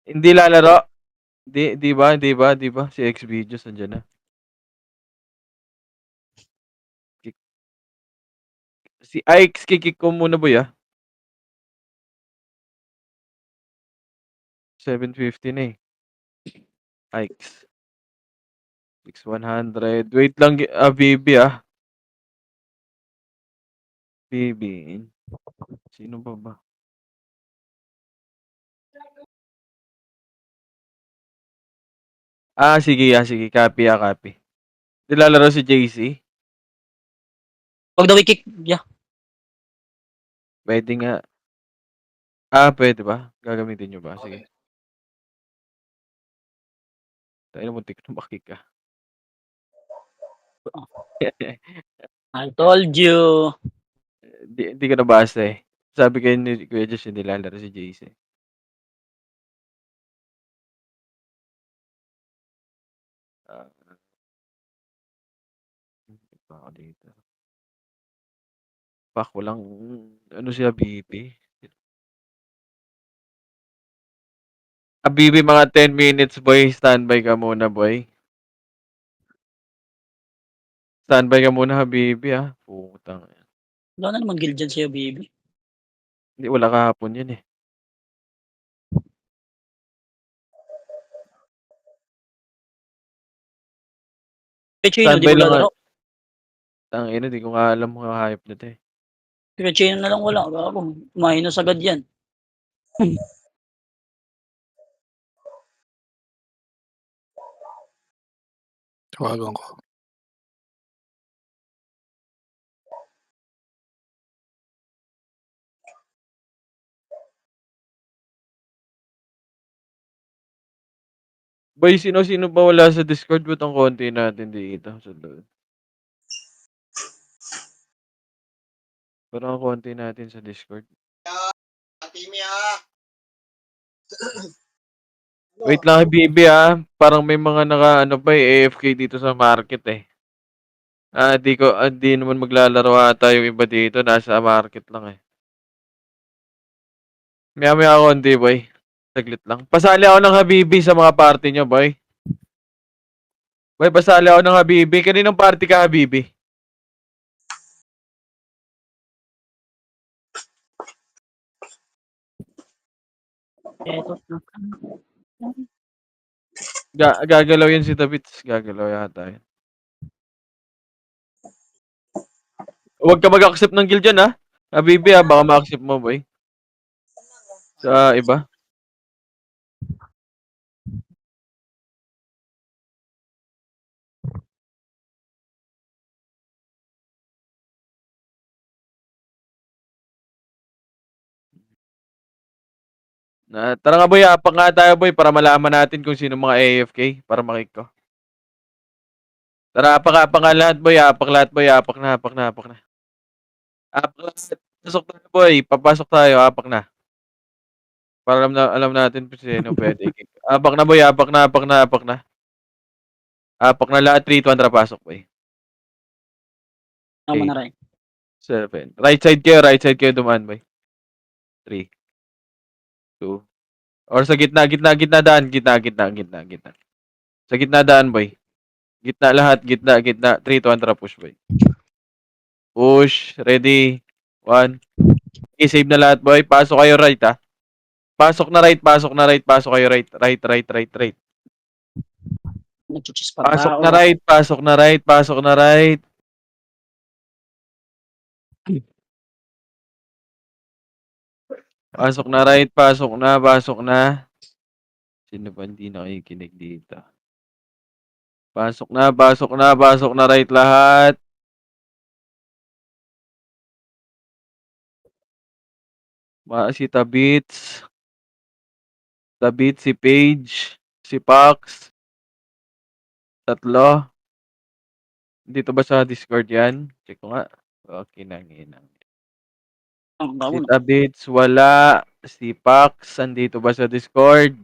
Hindi lalaro? 'Di ba si Xvideos nandiyan na. Ki si Ike's ki-kick ko muna boy, 750 na, Ike's. 6,100 wait lang BB, BB. Sino pa ba? Sige copy, copy. Nilalaro si JC? Wag daw i-kick, yeah. Puwede nga. Puwede ba? Gagamitin niyo ba? Sige. Tangina muntik na ma-kick, I told you. Di ko nabasa, Sabi kayo ni Kuya Josh yung nilalaro si JC. Ah, pa ako dito. Pak walang ano si Habibi. Habibi mga 10 minutes boy, standby ka muna boy. Standby ka muna Habibi, putang ina. Wala na naman guild dyan sa'yo, baby. Hindi wala kahapon yun, Chino, di Standby lang nga maglalaro. tangina di ko nga alam kung hayop nito, Chino na lang wala. Gago, minus agad yan. Tawagan ko. Boy, sino-sino ba wala sa Discord? Ba't ang konti natin dito sa loob? Parang ang konti natin sa Discord. Wait lang Habibi, parang may mga naka-ano pa, AFK dito sa market, di naman maglalaro ata yung iba dito, nasa market lang, Maya-maya konti boy, saglit lang. Pasali ako ng Habibi sa mga party niyo, boy. Boy, pasali ako ng Habibi. Kaninong party ka, Habibi? Eto. Gagalaw yan si Tabits. Gagalaw yata yan. Huwag ka mag-accept ng guild dyan, Habibi, baka ma-accept mo, boy. Sa iba. Tara nga boy, apak nga tayo boy para malaman natin kung sino mga AFK para makik ko. Tara, apak nga lahat boy, apak boy, apak na. Apak lahat. Pasok tayo boy, papasok tayo, apak na. Para alam natin kung sino pwede i-kick. Apak na boy, apak na. Apak na lahat, 3, 2, 1, pasok boy. Tama 8, na rin. 7. Right side kayo dumaan boy. 3, 2. Or sa gitna daan. Gitna. Sa gitna daan boy. Gitna lahat, gitna. 3, 2, 1, push boy. Push, ready. 1. I-save na lahat boy. Pasok kayo right Pasok na right. Pasok kayo right. Right. Nagchichis pa Pasok tao. na right. Pasok na right. Pasok na right. Pasok na. Sino ba hindi nakikinig dito? Pasok na right lahat. Si Tabits, si Paige, si Pax. 3. Dito ba sa Discord yan? Check ko nga. Okay na. Si Tabits, wala. Si Pax, andito ba sa Discord?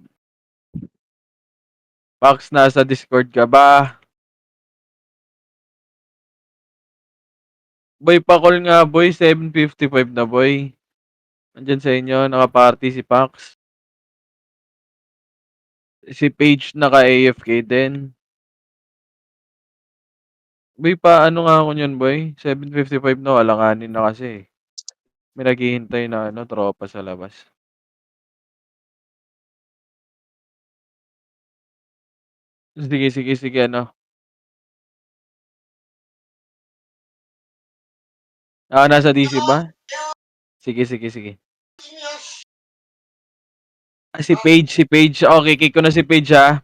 Pax, nasa Discord ka ba? Boy, pa-call nga boy. 7:55 na boy. Andyan sa inyo, naka-party si Pax. Si Paige naka-AFK din. Boy, paano nga ako niyan, boy? 7:55 na, alanganin na kasi. May naghihintay na ano, tropa sa labas. Sige, sige, sige, ano. Nasa DC ba? Sige, sige, sige. Si Paige, si Paige. Okay, kick ko na si Paige, ha?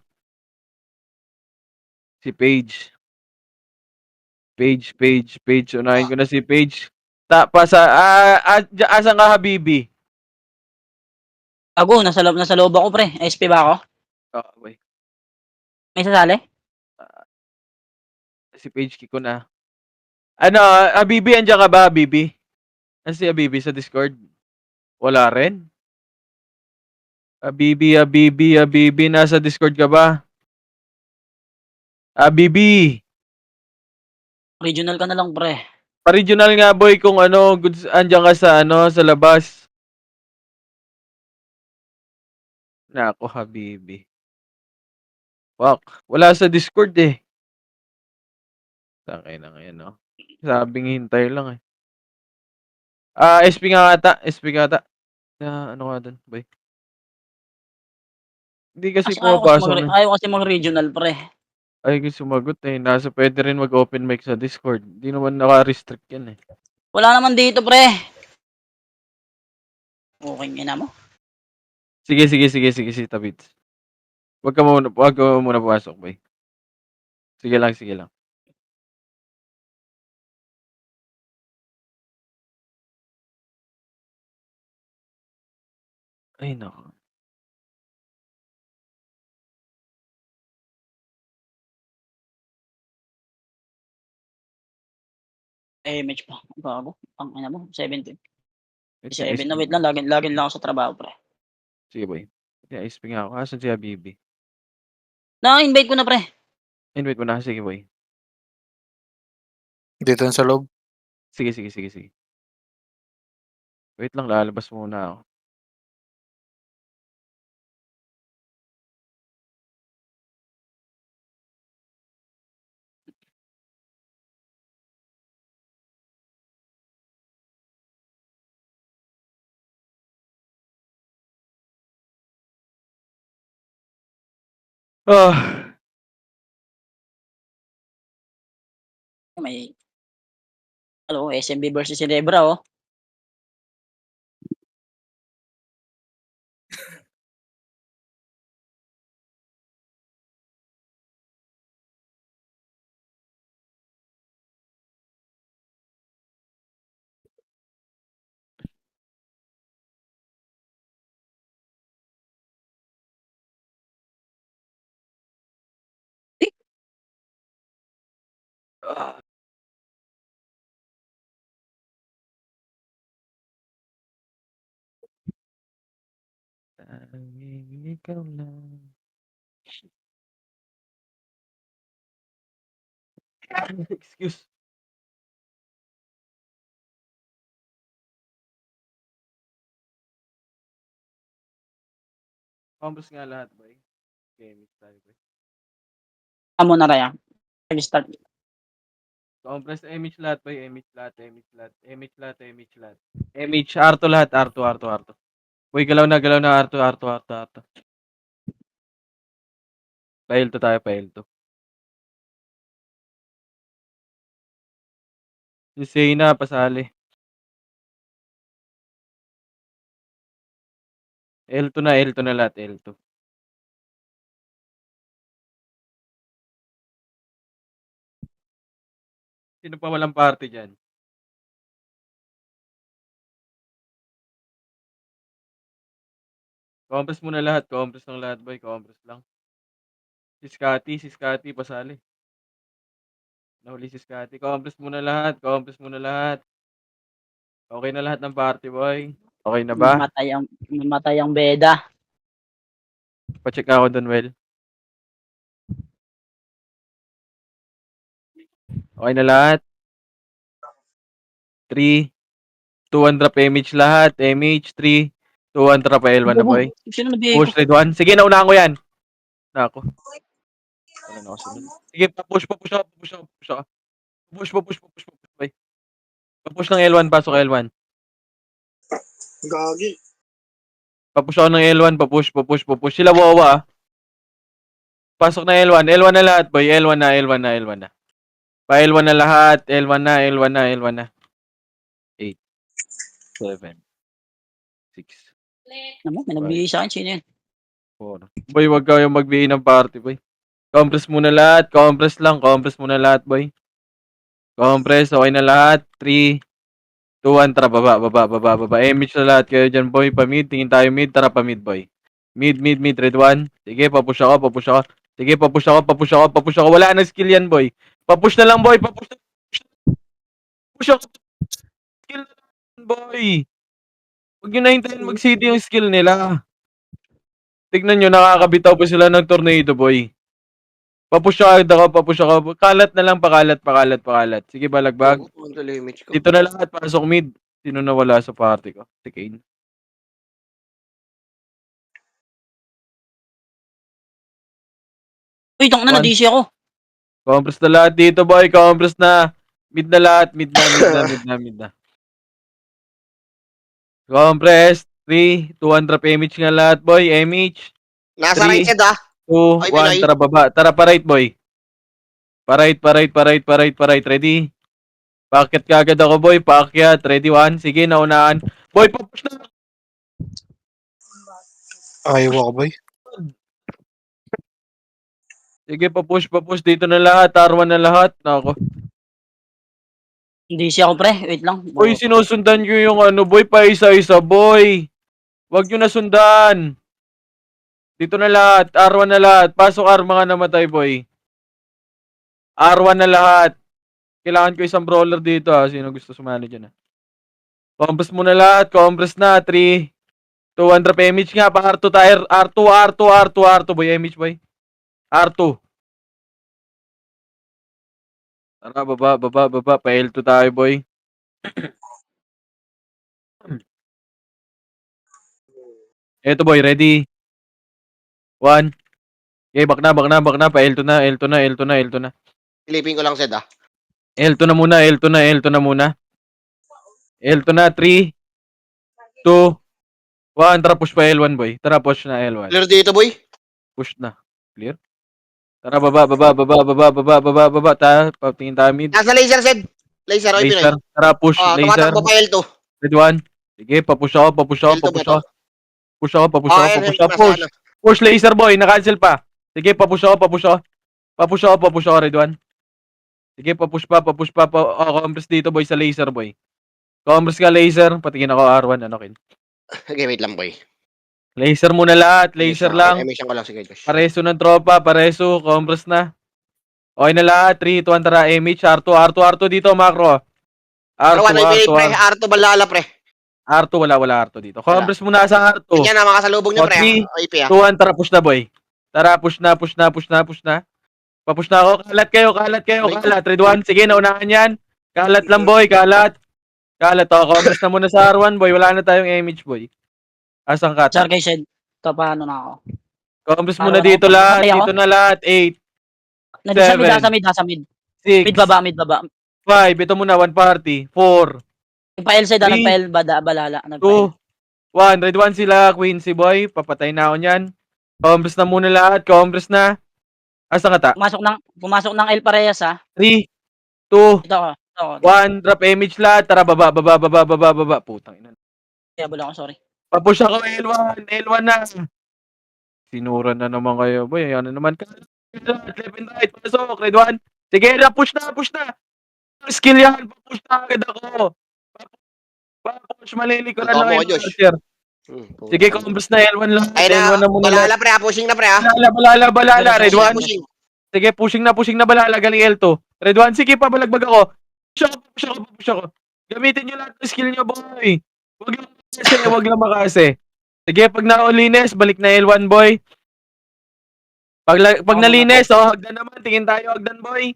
Si Paige. Paige. Unahin ko na si Paige. Asan ka, Habibi? Gago, nasa loob ako, pre. SP ba ako? Boy. May sasali? Si Paige, kick ko na. Ano, Habibi, andiyan ka ba, Habibi? Ano si Habibi sa Discord? Wala rin? Habibi, nasa Discord ka ba? Habibi! Regional ka na lang, pre. Pa-regional nga, boy, kung ano, goods, andiyan ka sa, ano, sa labas. Nako, Habibi. Fuck, wala sa Discord, eh. Tangay na ngayon, no? Sabing hintay lang, eh. SP nga ata, SP nga ata. Ano nga dun, boy? Hindi kasi pumapasok na. Ayaw kasi mag-regional, pre. Ay, sumagot, eh. Pwede rin mag-open mic sa Discord. Hindi naman naka-restrict yan, eh. Wala naman dito, pre. Okay, ina mo. Sige, si Tabits. Wag ka muna pumasok, boy. Sige lang. Ay, nako. Match pa. Gago. Ang ina mo, 17. Wait, 7 na, wait lang. Lagin lang ako sa trabaho, pre. Sige, boy. SP nga ako. Asan si Habibi? Na-invite ko na, pre. Invite mo na. Sige, boy. Dito sa loob. Sige. Wait lang, lalabas muna ako. May SMB versus Ginebra, oh. Ikaw lang. Excuse. Pambus nga lahat, boy. Okay, mix tayo, boy. Amo na raya. Nag-start. Compress image lahat, boy. Image lahat. Image, Arto lahat. Arto. Boy, galaw na. Arto. Pahil to tayo. Si Seyna, pasali. L2 na lahat. L2. Sino pa walang party dyan? Compress muna lahat. Compress ng lahat, boy. Compress lang. Si Scotty, pasali. Nahuli si Scotty. Compress muna lahat. Okay na lahat ng party, boy. Okay na ba? Mamatay ang beda. Pacheck ako dun, Well. Okay na lahat? 3, 2, 1 drop image lahat. Image, 3, 2, 1 drop L1 na, boy. Sino na Push trade 1. Sige, naunahan ko yan. Nako, wala na ako sunod. Sige, pa-push ako. Push, boy. Pa-push ng L1, pasok L1. Gagi. Pa-push ako ng L1, pa-push. Sila wawa, ah. Pasok na L1. L1 na lahat, boy. L1 na. Pa L1 na lahat. L1 na. 8, 7, 6, Naman, may nagbigay sa akin. Sino yan? 4. Boy, wag kayong magbigay ng party, boy. Compress muna lahat. Compress muna lahat, boy. Compress, okay na lahat. 3, 2, 1, tara, baba. MH na lahat kayo dyan, boy. Pa-mid, tingin tayo mid. Tara, pa-mid, boy. Mid. Red 1. Sige, papush ako. Sige, papush ako. Wala na skill yan, boy. Papush na lang, boy. Push ako. Skill na lang, boy. Huwag nyo na hintayin mag-city yung skill nila. Tignan nyo, nakakabitaw pa sila ng tornado, boy. Papush ako. Kalat na lang, pakalat. Sige, balagbag. On the limit ko. Dito na lahat, pasok mid. Sino na wala sa party ko? Si Kane. Uy, tang na, One. na-DC ako. Compress na lahat dito, boy. Compress na. Mid na lahat. Mid na. Compress. 3, 2, drop MH nga lahat, boy. MH. Nasa 3, right side 2, Ay, 1. Pinoy. Tara, baba. Tara, pa-right, boy. Pa-right. Ready? Paakyat ka agad ako, boy. Paakyat. Ready, 1. Sige, naunaan. Boy, papush na. Ayaw ako, boy. Sige, papush. Dito na lahat. R1 na lahat. Nako. DC ako, pre. Wait lang. Boy, sinusundan nyo yung ano, boy. Paisa-isa, boy. Huwag nyo nasundan. Dito na lahat. R1 na lahat. Pasok R, mga namatay, boy. R1 na lahat. Kailangan ko isang brawler dito, ha. Sino gusto sumali dyan, ha. Compress muna lahat. Compress na. 3, 2, 1. Drop MH nga. Pa R2 tayo. R2, boy. MH, boy. R2. Tara, baba. Pa L2 tayo, boy. Eto, boy. Ready? 1. Okay, back na. Pa L2 na. Silipin ko lang Zed L2 na muna. L2 na. 3, 2, 1. Tara, push pa L1, boy. Tara, push na L1. Clear dito boy. Push na. Clear? Tara, baba. Patingin tayo mid. Nasa laser Zed. Laser oy Pinoy. Laser. Tara, push. Laser. Tumatakbo pa L2. Red 1. Sige, papush ako. L2 ba to? Push. Push. Push laser, boy. Na-cancel pa. Sige, papush ako. Red 1. Sige, papush pa. Compress dito, boy, sa laser, boy. Compress ka, laser. Patingin ako, R1. Ano, kin? Okay, wait lang boy. Laser muna lahat. Laser lang. Emission ko lang sige Josh. Pareso ng tropa. Compress na. Okay na lahat. 3, 2, 1, tara. MH, R2 dito, macro. R1 ay pre. R2 balala pre. R2, wala R2 dito. Compress muna sa R2. Yan na makasalubong niyo pre. 3, IP 2, 1, tara, push na, boy. Tara, push na. Papush na ako. Kalat kayo. Red 1, sige, naunahan yan. Kalat lang, boy. Kalat. Compress na muna sa R1, boy. Wala na tayong image, boy. Asang ka? Sir, kay Shed. Ito, paano na ako? Compress muna R1 dito ako. lahat. Patay ako. Dito na lahat. 8, Nasa mid. 6, Mid baba. 5. Ito muna, 1 party. 4, Nagpa-L Shed, 3, nagpa-L balala. 2, 1. Red 1 sila, Quincy, boy. Papatay na ako niyan. Compress na muna lahat. Compress na. Asang ka ta? Pumasok ng L Parehas, ha? 3, 2, Ito ako. 1. Drop image lahat. Tara, baba. Putang ina. Kaya bala ako, sorry. Papush ako, L1 na. Sinura na naman kayo, boy. Ayan na naman. Left and right. Pasok, Red 1. Sige, push na. Skill yan. Papush na agad ako. Papush, malilikuran Totoo lang mo, yung Josh. Archer. Sige, compress na L1 lang. Ay L1 na muna balala pre. Pushing na pre Balala. Red 1. Pushing. Sige, pushing na balala. Galing L2. Red 1, sige pa, balagbag ako. Push ako. Gamitin nyo lahat ng skill nyo, boy. Wag lang makase. Sige, pag naulines, balik na L1, boy. Pag nalines, hagdan naman. Tingin tayo, hagdan, boy.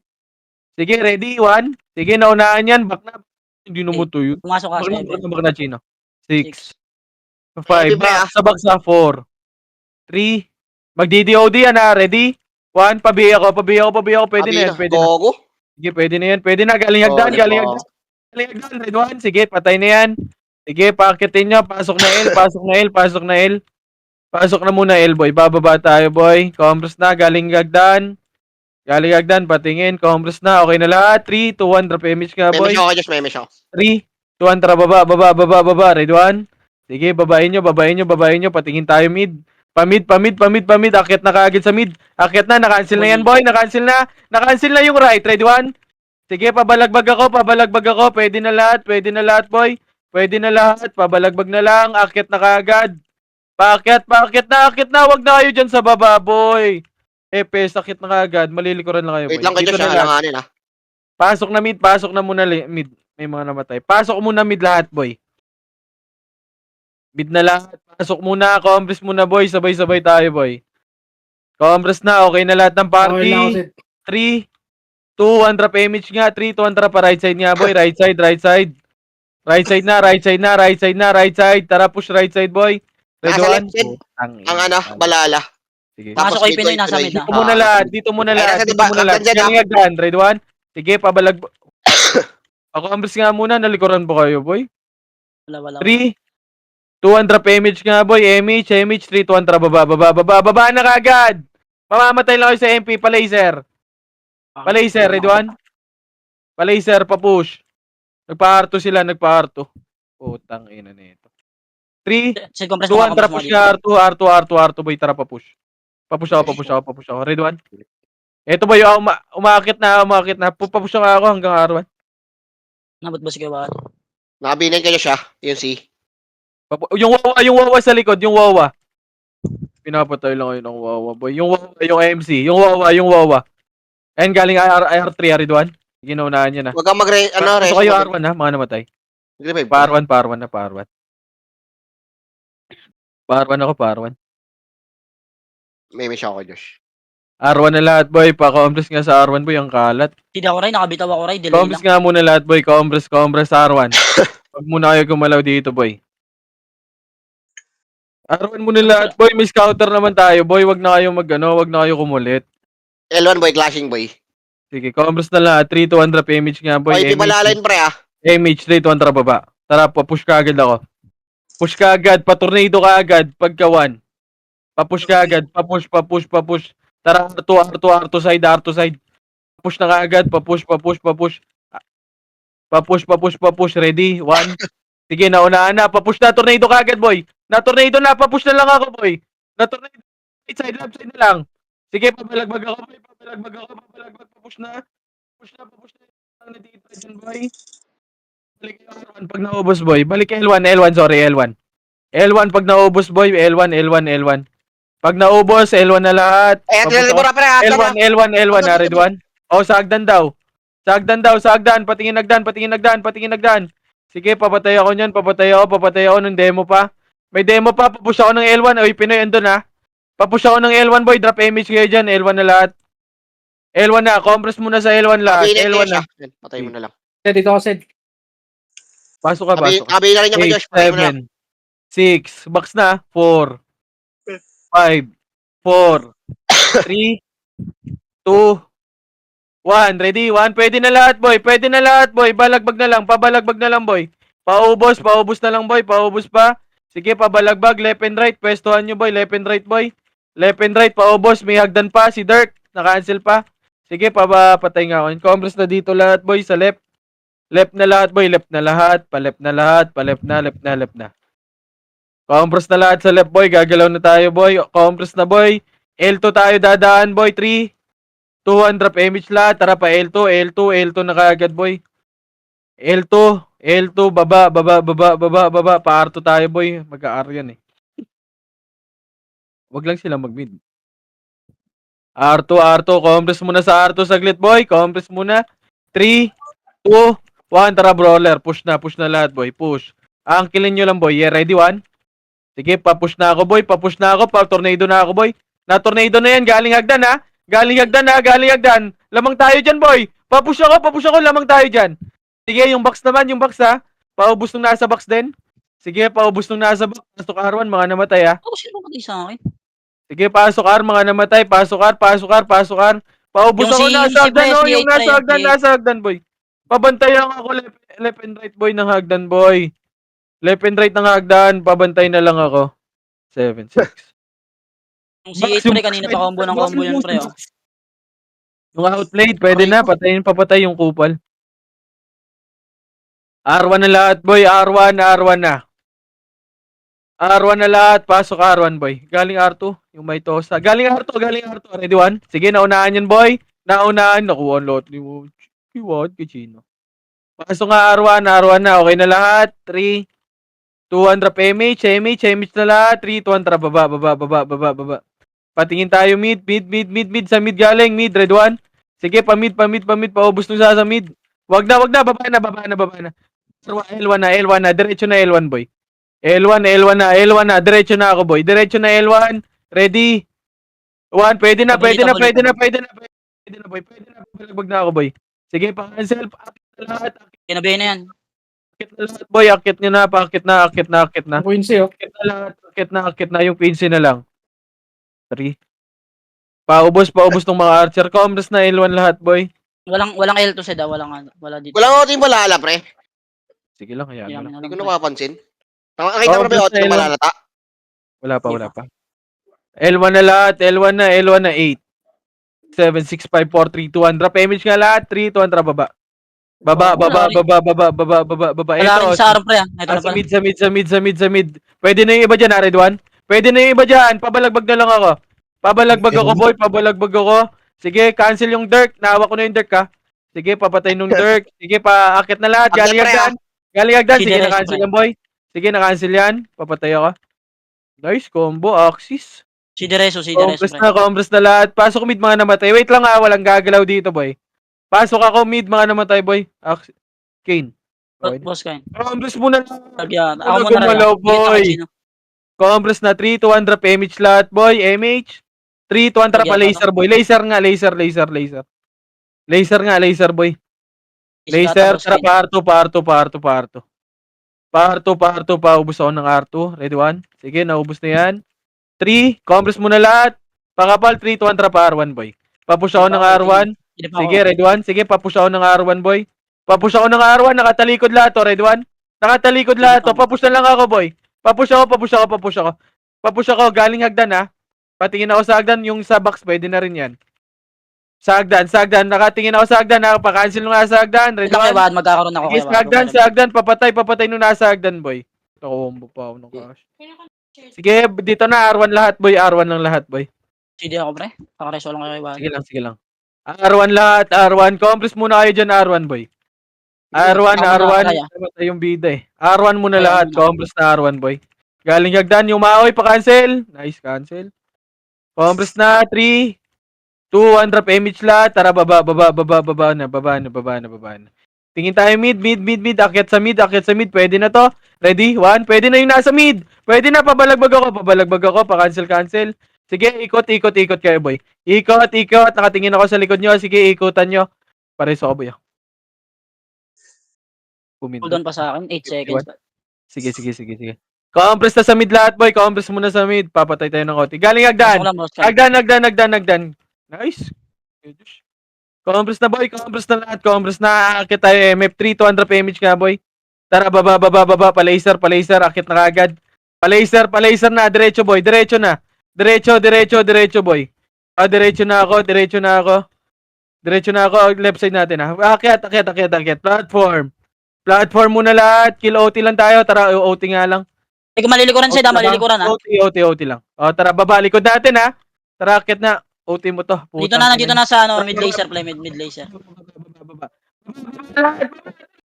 Sige, ready, 1. Sige, naunahan yan. Back na. Hindi naman to yun. Pumasok ka, Back na, Chino. 6, 5. Ready, pre, Back sa 4. 3, Magdi-DOD yan ha. Ready? 1, pabi ako. Pwede na yan, Abi pwede na. Gogo. Sige, pwede na yan. Pwede na, galing hagdan. Solid, Galing oh. hagdan. Galing hagdan. Red 1. Sige, patay na yan. Sige, pakitin nyo. Pasok na L. Pasok na muna L, boy. Bababa tayo, boy. Compress na, galing hagdan. Patingin. Compress na. Okay na lahat. 3, 2, 1. Drop image nga, boy. Memesh ako, Josh. Memesh ako. 3, 2, 1. Tara, baba. Red 1. Sige, babain nyo. Patingin tayo mid. Pamid. Akit na kaagad sa mid. Akit na, na-cancel na yan, boy. Na-cancel na yung right. Red 1. Sige, pabalagbag ako. Pwede na lahat, boy. Pwede na lahat. Pabalagbag na lang. Akit na kaagad. Paakyat na. Wag na kayo dyan sa baba, boy. Sakit na kaagad. Malilikuran lang kayo, boy. Wait lang kayo, Dito Josh. na lahat. Alanganin, ha. Pasok na muna mid. May mga namatay. Pasok muna mid lahat, boy. Mid na lahat. Pasok muna. Compress muna, boy. Sabay-sabay tayo, boy. Compress na. Okay na lahat ng party. 3, 2, 1. Drop image nga. 3, 2, 1. Tara pa right side nga, boy. Right side. Right side. Tara, push right side, boy. Red Nasa 1. left side. Ang ano, balala. Sige. Pasok Tapos kay Pinoy, nasa Pinoy. mid na. Dito muna lahat. Ay, nasa diba, hagdan dyan, Galing hagdan. Red 1. Sige, pabalag. Ako ambres nga muna. Nalikuran po kayo, boy. Wala. 3, 2, 1. Drop image nga, boy. MH. 3, 2, 1. Tara, baba na kagad. Mamamatay lang kayo sa MP. Palaser. Red 1. Palaser, pa-push. Nagpa-R2 sila. Putang ina nito. 3, Side compress 2, mo. 1. Tara, push nga. R2, boy. Tara, pa-push. Papush ako. Red 1. Eto ba yung umakit na. Papush ako hanggang R1. Nabot ba si Kabat? Nakabinin kayo siya. Yun si. Yung wawa sa likod, yung wawa. Pinapatay lang kayo ng wawa, boy. Yung wawa, yung MC. Yung wawa. Ayun, galing R3, R1. Ginaunahan niya na. Huwag kang Gusto kayo R1 ha, mga namatay. Revive. Pa-R1 ako. Memesh ako, Josh. R1 na lahat, boy. Pa-compress nga sa R1, boy. Ang kalat. Hindi ako Ray, nakabitaw ako Ray. Delay Compress lang. nga muna lahat, boy. Compress R1. Huwag muna kayo gumalaw dito, boy. R1 muna lahat, boy. May scouter naman tayo, boy. Huwag na kayo kumulit. L1 boy, clashing boy. Sige, compress na lahat. 3, 2, 1. Drop image nga, boy. Boy, di balalain pre ah. MH, 3, 2, 1. Tara, baba. Tara, push ka agad ako. Push ka agad. Pa-tornado ka agad. Pagka 1. Pa-push ka agad. Pa-push. Tara, R2 side. Push na ka agad. Pa-push. Ready? 1. Sige, naunahan na. Pa-push na. Tornado ka agad, boy. Na-tornado na. Pa-push na lang ako, boy. Na-tornado. Right side, left side na lang. Sige, pabalagbag ako, boy. Pa-push na. Ang natitira dyan, boy. Balik yung R1 pag naubos, boy. Balik L1. L1 pag naubos, boy. L1. Pag naubos, L1 na lahat. Eh, Papunta mo na pre ah. L1 na, red 1. Oh, sa hagdan daw. Sa hagdan. Patingin nagdan. Sige, papatay ako ng demo pa. May demo pa, papush ako ng L1. Oy, Pinoy, andun ha. Papush ako ng L1, boy. Drop image kayo dyan. L1 na lahat. L1 na. Compress muna sa L1 lahat. L1 na. Patay mo na lang. Dito ako, Sid. Pasok ka. Kabi na rin niya kay Josh. Patay mo na lang. 7, 6, box na, 4, 5, 4, 3, 2, 1. Ready? 1. Pwede na lahat, boy. Pabalagbag na lang, boy. Paubos na lang, boy. Paubos pa. Sige, pabalagbag. Left and right. Pwestuhan nyo, boy. Left and right, boy. Left and right. Paubos. May hagdan pa. Si Dirk. Naka-cancel pa. Sige, papatay nga ako. Compress na dito lahat, boy. Sa left. Left na lahat, boy. Left na. Compress na lahat sa left, boy. Gagalaw na tayo, boy. Compress na, boy. L2 tayo dadaan, boy. 3, 2, 1. Drop image lahat. Tara pa, L2 na kaagad, boy. L2, baba. Pa-R2 tayo, boy. Mag-R yan eh. Wag lang sila mag-mid. R2. Compress muna sa R2 saglit, boy. Compress muna. 3, 2, 1. Tara, brawler. Push na lahat, boy. Push. Angkilin nyo lang, boy. Yeah, ready? 1. Sige, pa-push na ako, boy. Pa-tornado na ako, boy. Na-tornado na yan. Galing hagdan, ha. Lamang tayo dyan, boy. Pa-push ako. Lamang tayo dyan. Sige, yung box, ha. Paubos nung nasa box din. Sige, paubos nung nasa box. Pasok R1, mga namatay, ha. Ako sino patay sa akin? Sige, pasok R, mga namatay. Pasok R, pasok R, pasok R. Paubos Yung ako, si- nasa si hagdan, Pre, oh. si Yung Pre, nasa hagdan, si- nasa hagdan, boy. Pabantayan ako left and right, boy, ng hagdan, boy. Left and right ng hagdan, pabantay na lang ako. 7-6. Yung si 8 pre, kanina pa combo ng combo yun pre, oh. Yung outplayed, pwede Aray na. ko. Patayin, papatay yung kupal. R1 na lahat, boy. R1 na. R1 na lahat. Pasok R1, boy. Galing R2. Yung may tosa. Galing R2. Ready, 1? Sige, naunahan yun, boy. Naunahan. Nakuha ang lot ni mo. Kiwad, kichino. Pasok nga R1 na. Okay na lahat. 3, 200 MH na lahat. 3, 200. Baba. Patingin tayo mid. Sa mid galing. Mid, red 1. Sige, pamid. Paubos nung sa mid. Wag na. Baba na. L1 na. Diretso na L1, boy. L1 na. Diretso na ako, boy. Diretso na L1. Ready? 1. Pwede na, boy. Pwede na. Balagbag na ako, boy. Sige, pa-cancel. Akit na lahat, Kinabihin na yan. boy. Akit nyo na. Paakit na. Quincy, oh. Akit na. Yung pinsi na lang. 3. Paubos ng mga archer. Comrades na L1 lahat, boy. Walang L2 set, wala dito. Wala ko yung balala, pre. Sige lang, hayaan mo Yan lang. na Hindi lang, ko pre. napapansin. Nakita mo ba yung basta auto ng L1. malalata? Wala Hindi pa. L1 na lahat. L1 na 8. 7, 6, 5, 4, 3, 2, 1. Drop image nga lahat. 3, 2, 1. Baba. Baba. Wala rin Ito. sa araw pre, ah. Ito na pala. Sa mid. Pwede na yung iba dyan, Red 1? Pwede na yung iba dyan. Pabalagbag na lang ako. Pabalagbag ako, boy. Sige, cancel yung Dirk. Nahawa ko na yung Dirk, ha. Sige, papatay nung Dirk. Sige, paakit na lahat. Akit, pre, Galing hagdan. Si Sige, Derecho, na-cancel pre. yan, boy. Sige, na-cancel yan. Papatay ako. Nice combo, Axis. Si Derecho, Compress na lahat. Pasok mid mga namatay. Wait lang, ha. Walang gagalaw dito, boy. Pasok ako mid mga namatay, boy. Kane. Okay. Boss kain. Compress muna lang. Lagyan. Ako Ako muna rin. gumalaw, Kita ko boy. sino. Compress na 3, 200 MH lahat, boy. MH. 3, 200 pa Lagyan laser, boy. Laser nga, laser. Laser, boy. Laser, tara, parto. Paubos ako ng R2. Ready, 1? Sige, naubos na yan. 3, compress muna lahat. Pakapal, 3, 200 pa R1, boy. Papush ako ng R1. Hindi pa ako. Sige, ready, 1. Sige, papush ako ng R1, boy. Papush ako ng R1. Nakatalikod lahat, to. Ready, 1? Nakatalikod lahat, to. Papush na lang ako, boy. Papush ako. Galing hagdan, ha. Patingin ako sa hagdan. Yung sa box, pwede na rin yan. Sa hagdan. Nakatingin ako sa hagdan, ha. Pa-cancel nga sa hagdan. Ready, Ito kay 1? Wad, magkakaroon ako Sige, kay Wad. sa hagdan. Papatay nung nasa hagdan, boy. Nakombo pa ako ng cash. Sige, dito na. R1 lahat, boy. R1 lang lahat, boy. CD ako pre. Pakareso lang kay Wad. Sige lang. R1 lahat, R1. Compress muna kayo dyan, R1, boy. R1. Kaya. Namatay yung bida, eh. R1 muna Kaya lahat. muna. Compress na R1, boy. Galing hagdan, yung maoy, pa-cancel. Nice, cancel. Compress na, 3, 2, 1, drop image lahat. Tara, baba na. Tingin tayo mid. Akyat sa mid. Pwede na to. Ready? 1. Pwede na yung nasa mid. Pwede na, pabalagbag ako. Pa-cancel. Sige, ikot kayo, boy. Ikot. Nakatingin ako sa likod nyo. Sige, ikutan nyo. Pares ako, boy. Hold on pa sa akin. 8 seconds. Sige. Compress na sa mid lahat, boy. Compress muna sa mid. Papatay tayo ng konti. Galing hagdan. Ako lang boss kain. Hagdan. Nice. Compress na, boy. Compress na. Akit tayo, MF3. 200 PMH nga, boy. Tara, baba. Pa-laser. Akit na kagad. Pa-laser na. Diretso, boy. Diretso, boy. Diretso na ako. Left side natin, ha. Akyat. Platform muna lahat. Kill OT lang tayo. Tara, OT nga lang. Ikaw malilikuran siya, malilikuran ha. OT lang. Tara, baba. Likod natin, ha. Tara, akit na. OT mo to. Dito na sa ano, mid laser play, mid laser.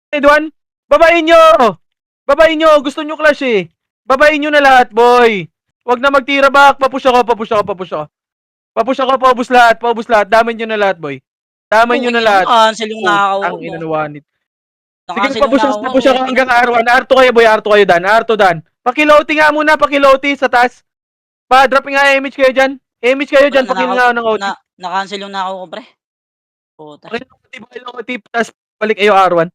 Edwan, babain nyo. Gusto nyo clash, eh. Babain nyo na lahat, boy. Wag na magtira back. Papush ako. Paubos lahat. Damay nyo na lahat, boy. Cancel yung nakakaw. Ang ina na wanit. Sige, Nakancel yung papush ako hanggang R1. R2 kayo, boy. R2 kayo, Dan. Pakiloti nga muna. Sa taas. Pa-drop nga image kayo dyan. Pakil nga ng OT. Na-cancel yung nakaw ko, pre. Puta. Pakil ng OT. Tapos balik kayo R1.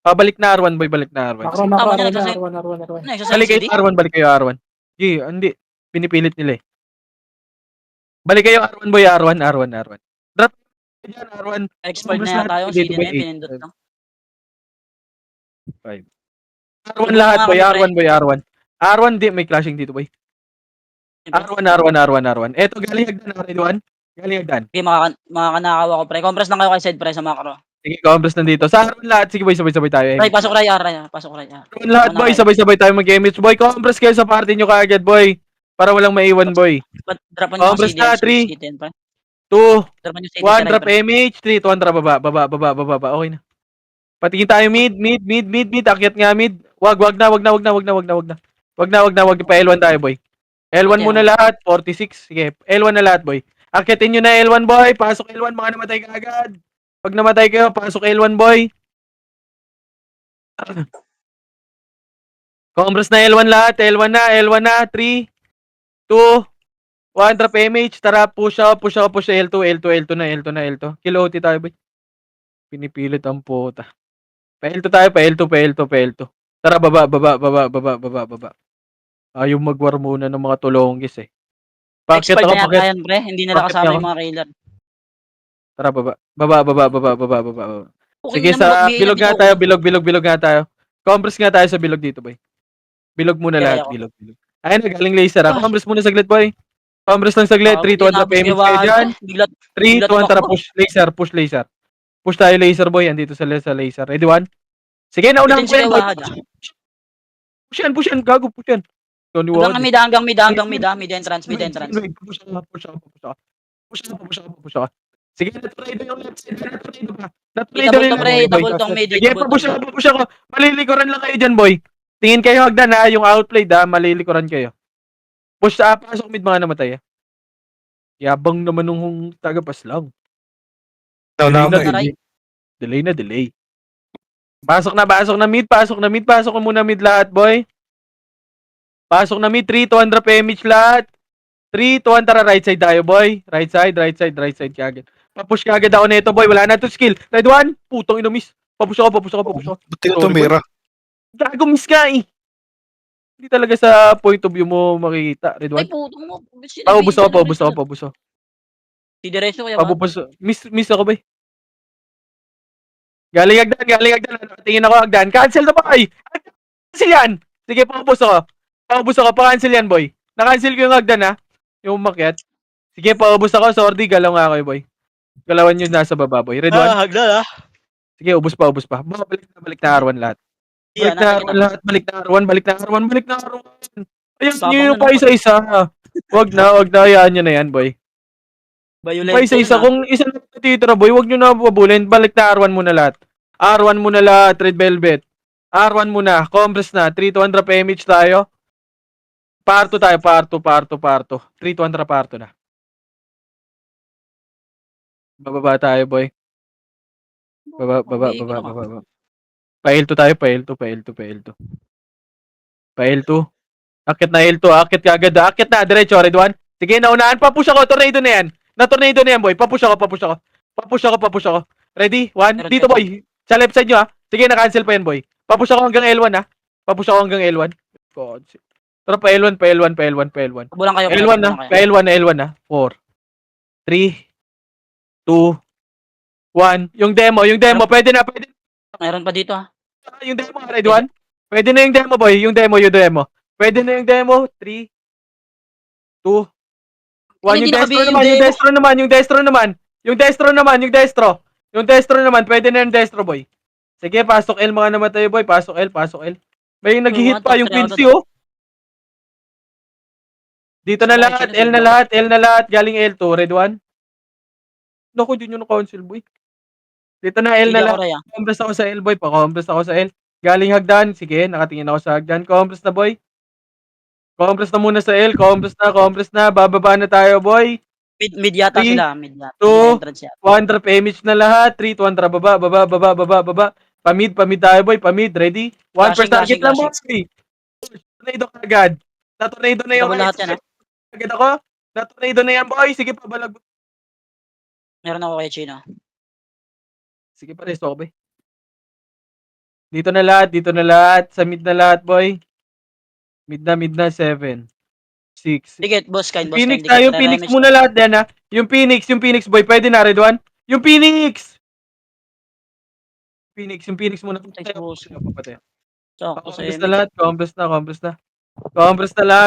Balik na R1, boy. Balik na R1. Macron. Ano, isa sa Balik LCD? kayo R1. Hindi. Pinipilit nila, eh. Balik kayo R1 boy, R1. Drop dyan, R1. Expert Combres na lahat, yata yung dito CD boy, na yun, pinindot lang. 5. R1 Ibang lahat mga boy, kami, pre. R1 boy, R1. R1 di, may clashing dito boy. R1. Eto, galing hagdan, ready one? Galing hagdan. Okay, makakanakaw ako, pre. Compress lang kayo kay Side, pre, sa macro. Sige, Combres nandito. Sa R1 lahat, sige boy, sabay-sabay tayo. Ray, pasok Ray, Ray. Pasok Ray. R1 lahat boy, sabay-sabay tayo mag-image boy. Combres kayo sa party nyo kaagad boy. Para walang maiwan boy. Drop nyo yung Combres CD na, and 3, CD, pre. 2, Drop nyo CD 1, si Ray, drop pre. image, 3, 2, 1, drop, baba. Okay na. Patingin tayo mid. Akyat nga mid. Wag na. Pa L1 tayo boy. L1 Okay, muna okay. lahat, 46. Sige, L1 na lahat boy. Akyatin nyo na L1 boy. Pasok L1, mga namatay ka agad. Pag namatay kayo, pasok L1 boy. Combres na L1 lahat. L1 na. 3, 2, 1, drop image. Tara, push L2 na. Kilo OT tayo boy. Pinipilit ang puta. Pa L2. Tara, baba. Ayaw mag-war muna ng mga tulonggis eh. Paket Expert ako, na yata paket. yan, pre. Hindi nila Paket kasama ako. yung mga killer. Tara, baba. Okay Sige, naman, sa mag-BA na bilog dito. nga tayo, bilog nga tayo. Compress nga tayo sa bilog dito, boy. Bilog muna Kaya lahat, ako. bilog. Ayun na, galing laser ah. Ay. Compress muna saglit, boy. Compress lang saglit, 3, 2, 1, trap image kayo dyan. 3, 2, 1, tara, push laser. Push tayo laser, boy. Andito sa laser. Ready, one? Sige, naunahan ko yan, boy. Push yan, gago, push yan. Tony Wad. Hanggang mid entrance. Push ako. Sige, natornado yung left side. Natornado yung left side, boy. Double tong mid. Sige, papush ako. Malilikuran lang kayo dyan, boy. Tingin kayo hagdan ha, yung outplayed ha, malilikuran kayo. Push sa pasok mid mga namatay ha. Yabang naman nung tagapas lang. Delay na. Pasok na mid. Pasok ko muna mid lahat, boy. Pasok na mid, 3, 2, drop image lahat. 3, 2, 1, tara, right side tayo, boy. Right side kagad. Papush kagad ako nito, boy. Wala na to skill. Red 1, putong ino miss. Papush ako. Ba't ka tumira? Gago miss ka eh. Hindi talaga sa point of view mo makikita, Red 1. Ay, putong mo. Paubos ako. Si Diretso kaya ba? Paubos. Miss ako, boy. Galing hagdan. Tingin ako hagdan. Cancel na ba, ay? Cancel yan. Sige, paubos ako. Pa-cancel yan, boy. Na-cancel ko yung hagdan, ha. Yung umakyat. Sige, paubos ako. Sorry, galaw nga kayo, boy. Galawan yun nasa baba, boy. Red 1. Hagdan Sige, ubos pa. Balik na R1 lahat. Balik na R1. Ayun, nyo yung pa isa-isa. Wag na, hayaan nyo na yan, boy. Pa isa-isa, kung isa na natitira, boy, wag nyo na pabulin. Balik na R1 muna lahat. Red Velvet. R1 muna, compress na. 3, 2, 1, drop image tayo. Parto tayo, parto. 3, 2, 1, drop parto na. Bababa tayo, boy. Baba. Pa L2 tayo, pa L2. Akit na L2, akit kagad. Akit na, diretso, red 1. Sige, naunahan, papush ako, tornado na yan, boy. Papush ako. Ready? 1, dito, boy. Sa left side nyo, ha. Sige, na-cancel pa yan, boy. Papush ako hanggang L1, ha. God. Tara, pa L1. Bulang kayo. L1 na. 4, 3, 2, 1. Yung demo, pwede na. Meron pa dito, ha. Yung demo, red 1. Pwede na yung demo, boy. Yung demo. Pwede na yung demo. 3, 2, 1. Yung destro naman. Pwede na yung destro, boy. Sige, pasok L mga namatay, boy. Pasok L. May nag-hit pa yung Quincy, oh. Dito na lahat. L na lahat. Galing L2. Red 1. Naku, di nyo na-council, boy. Dito na L na lahat. Compress ako sa L, boy. Pa-compress ako sa L. Galing hagdan. Sige, nakatingin ako sa hagdan. Compress na, boy. Compress na muna sa L. Compress na. Bababa na tayo, boy. Mid yata 3, sila. 2, 1, drop image na lahat. 3, 2, 1, drop baba. Pamid tayo, boy. Pamid. Ready? 1 per target lang, boy. Tornado agad. Na-tornado na yung lahat yan, ha? agad ako. Na-tornado na yan, boy. Sige, pabalag. Meron ako kay Chino. Sige, pares ako, boy. Dito na lahat. Sa mid na lahat, boy. Mid na, 7. 6. Dikit, boss kind, Yung boss Phoenix kind. na, Dikit, yung Phoenix re-remage muna lahat yan ha. Yung Phoenix boy, pwede na, Red One. Yung Phoenix muna. Ay, boss. Papatay. Sakto sa Compress na MH. lahat, compress na.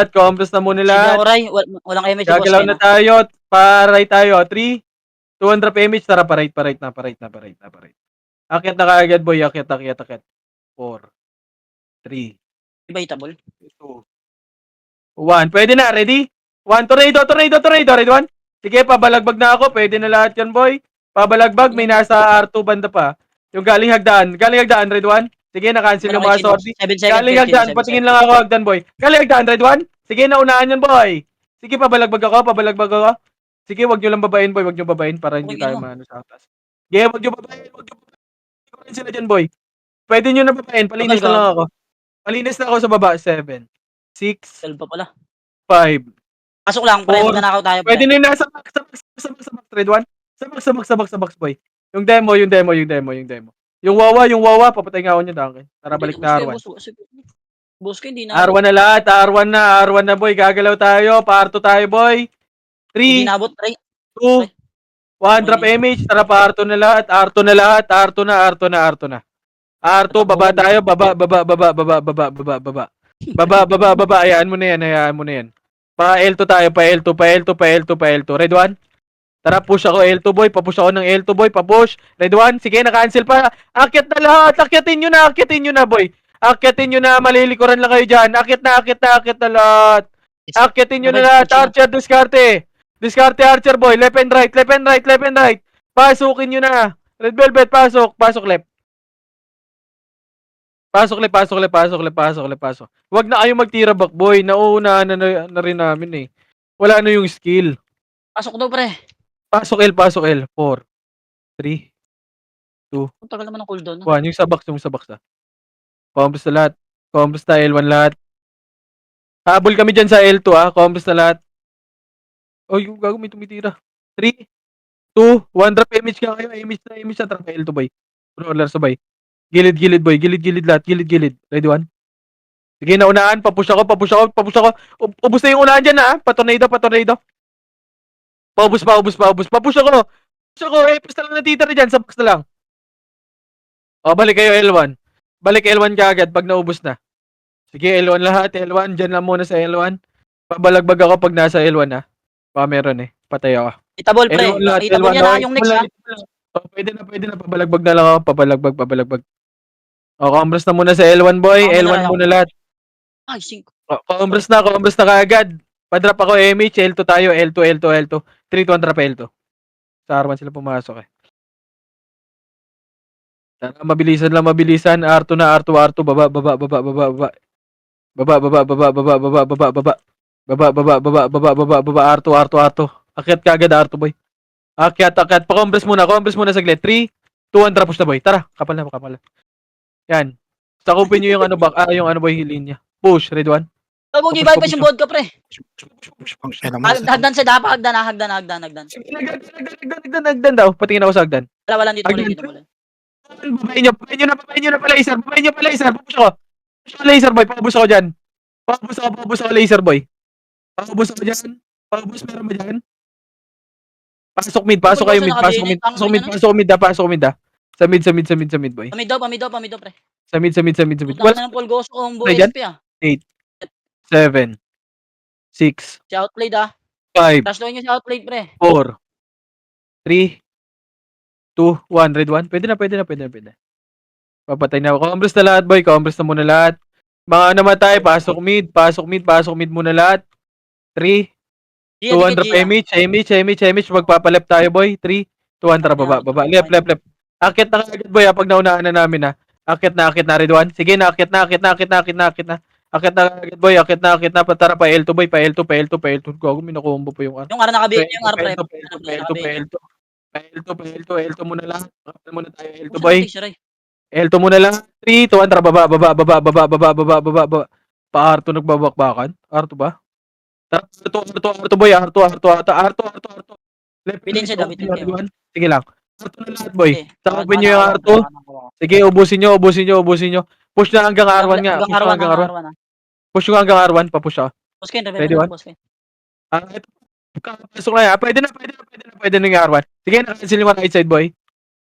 Compress na muna Si lahat. Daoray, walang MH si boss Gagalaw kind. na tayo, paray tayo. 3, 200 PMH, tara, pa-right. Akyat na kaagad boy, akyat. 4, 3, Debatable. 2, 1. Pwede na, ready? 1, tornado, Red One. Sige, pabalagbag na ako, pwede na lahat yan boy. Pabalagbag, may nasa R2 banda pa. Yung galing hagdaan, Red One. Sige, na-cancel yung mga sortie. 7 seconds, Galing 15, hagdaan, 7 patingin seconds. lang ako hagdan boy. Galing hagdaan, Red One. Sige, naunahan yan boy. Sige, pabalagbag ako. Sige, wag nyo lang babayin boy, para hindi Okay, tayo ano? maano sa atas. Sige, wag nyo babayin. Ikaw rin sila dyan boy. Pwede nyo na babayin, palinis na lang ako. Malinis na ako sa baba. 7, 6, 12 pa pala. 5. Pasok lang, pre. 4. Magnanakaw tayo, Pwede pre. na yung nasa box, Red One. Sa box, boy. Yung demo. Yung wawa, papatay nga ako niya, Duncan. Tara, balik na R1. Boss ko, hindi na. R1 na lahat, R1 na, boy. Gagalaw tayo, parto tayo, boy. Hindi 3, nabot, pre. 2, 1, drop image. Tara, parto na lahat, R2 na. R2, baba tayo, baba. Hayaan mo na yan. Pa L2 tayo, pa L2. Red One. Tara, push ako L2 boy, papush ako ng L2 boy, papush. Red One, sige, na-cancel pa. Akyat na lahat, akyatin nyo na boy. Akyatin nyo na, malilikuran lang kayo dyan. Akyat na lahat. Akyatin nyo na lahat, Archer, diskarte Archer boy, left and right. Pasukin nyo na. Red Velvet, pasok left. Pasok. Wag na kayo magtira back boy, nauunahan na rin namin eh. Wala na yung skill. Pasok daw, pre. Pasok L. 4, 3, Ang tagal naman ng cooldown. 1. Yung sa box ah. Combos na lahat. Combos na L1 lahat. Habol kami dyan sa L2 ah. Combos na lahat. Oh, yung gago may tumitira. 3, 2, 1. Drop image ka kayo. Image na. Tara, L2 boy. Brawler sabay. Gilid boy. Gilid lahat. Gilid. Ready one. Sige, naunaan. Papush ako. Ubus na yung unahan dyan ah. Patornado. Paubos pa. Papush ako. Epis na lang natitira dyan. Sa box na lang. O, balik kayo L1. Balik L1 ka agad pag naubos na. Sige, L1 lahat. L1. Dyan lang muna sa L1. Pabalagbag ako pag nasa L1 ha. Baka meron eh. Patay ako. Itabol, pre. L1 lahat. Itabol niya na yung next, ha? Oh, pwede na. Pabalagbag na lang ako. Pabalagbag. O, combres na muna sa L1 boy. Tama na L1 lang. muna lahat. Ay, 5. Combres na kaagad. Padrap ako MH. L2 tayo. L2. 3 to 1 drop L2. Sa R1 sila pumasok eh. Tara, mabilisan. R2 na. Baba. R2. Akyat ka agad R2 boy. Akyat. Pa-compress muna saglit. 3, 2, 1 drop push na boy. Tara, kapal na. Yan. Sakupin nyo yung boy hilin niya. Push, Red One. Huwag niyo i-bypass yung vodka, pre. Yan naman. Hagdan sa dapa. Hagdan. Nagdan daw. Patingin ako sa hagdan. Wala dito. Hagdan. Babayin nyo na pa laser. Push ako laser boy. Paubos ako dyan. Paubos ako laser boy. Meron ba dyan? Pasok mid kayo mid. Pasok mid ah. Sa mid boy. Pamidaw, pre. Sa mid. Wala na ng polgoso kung buo Dyan? SP, ah. 7, 6, Si outplayed, ah. 5, Rush doon yung si outplayed, pre. 4, 3, 2, 1. Red One. Pwede na. Papatay na ako. Combres na lahat boy. Combres na muna lahat. Mga namatay. Pasok mid muna lahat. 3, 2, 1 drop image. Magpapalep tayo boy. 3, 2, 1 drop baba. Left. Akit na agad boy pag naunahan na namin ha. Akit na Red One. Sige na, akit na. Akit na agad boy. Akit na. Patara pa L2 boy. Pa L2. Gago, minakombo pa yung Yung ara nakabihin, yung ara, pre. L2 muna lang. Muna tayo L2 boy. Siray. L2 muna lang. 3, 2, 1 drop baba. Pa R2 nagbabakbakan. R2 ba? R2 boy. R2. Left. Bitin siya, Red One. Sige lang. R2 na lahat boy. Okay. Sakupin nyo yung R2. Sige, ubusin nyo. Push na hanggang R1 nga. Push nyo hanggang R1. Papush ako. Boss Ken, Ready, one? boss Ken. Ito. Kakapasok na yan. Pwede na yung R1. Sige, nakancel yung right side, boy.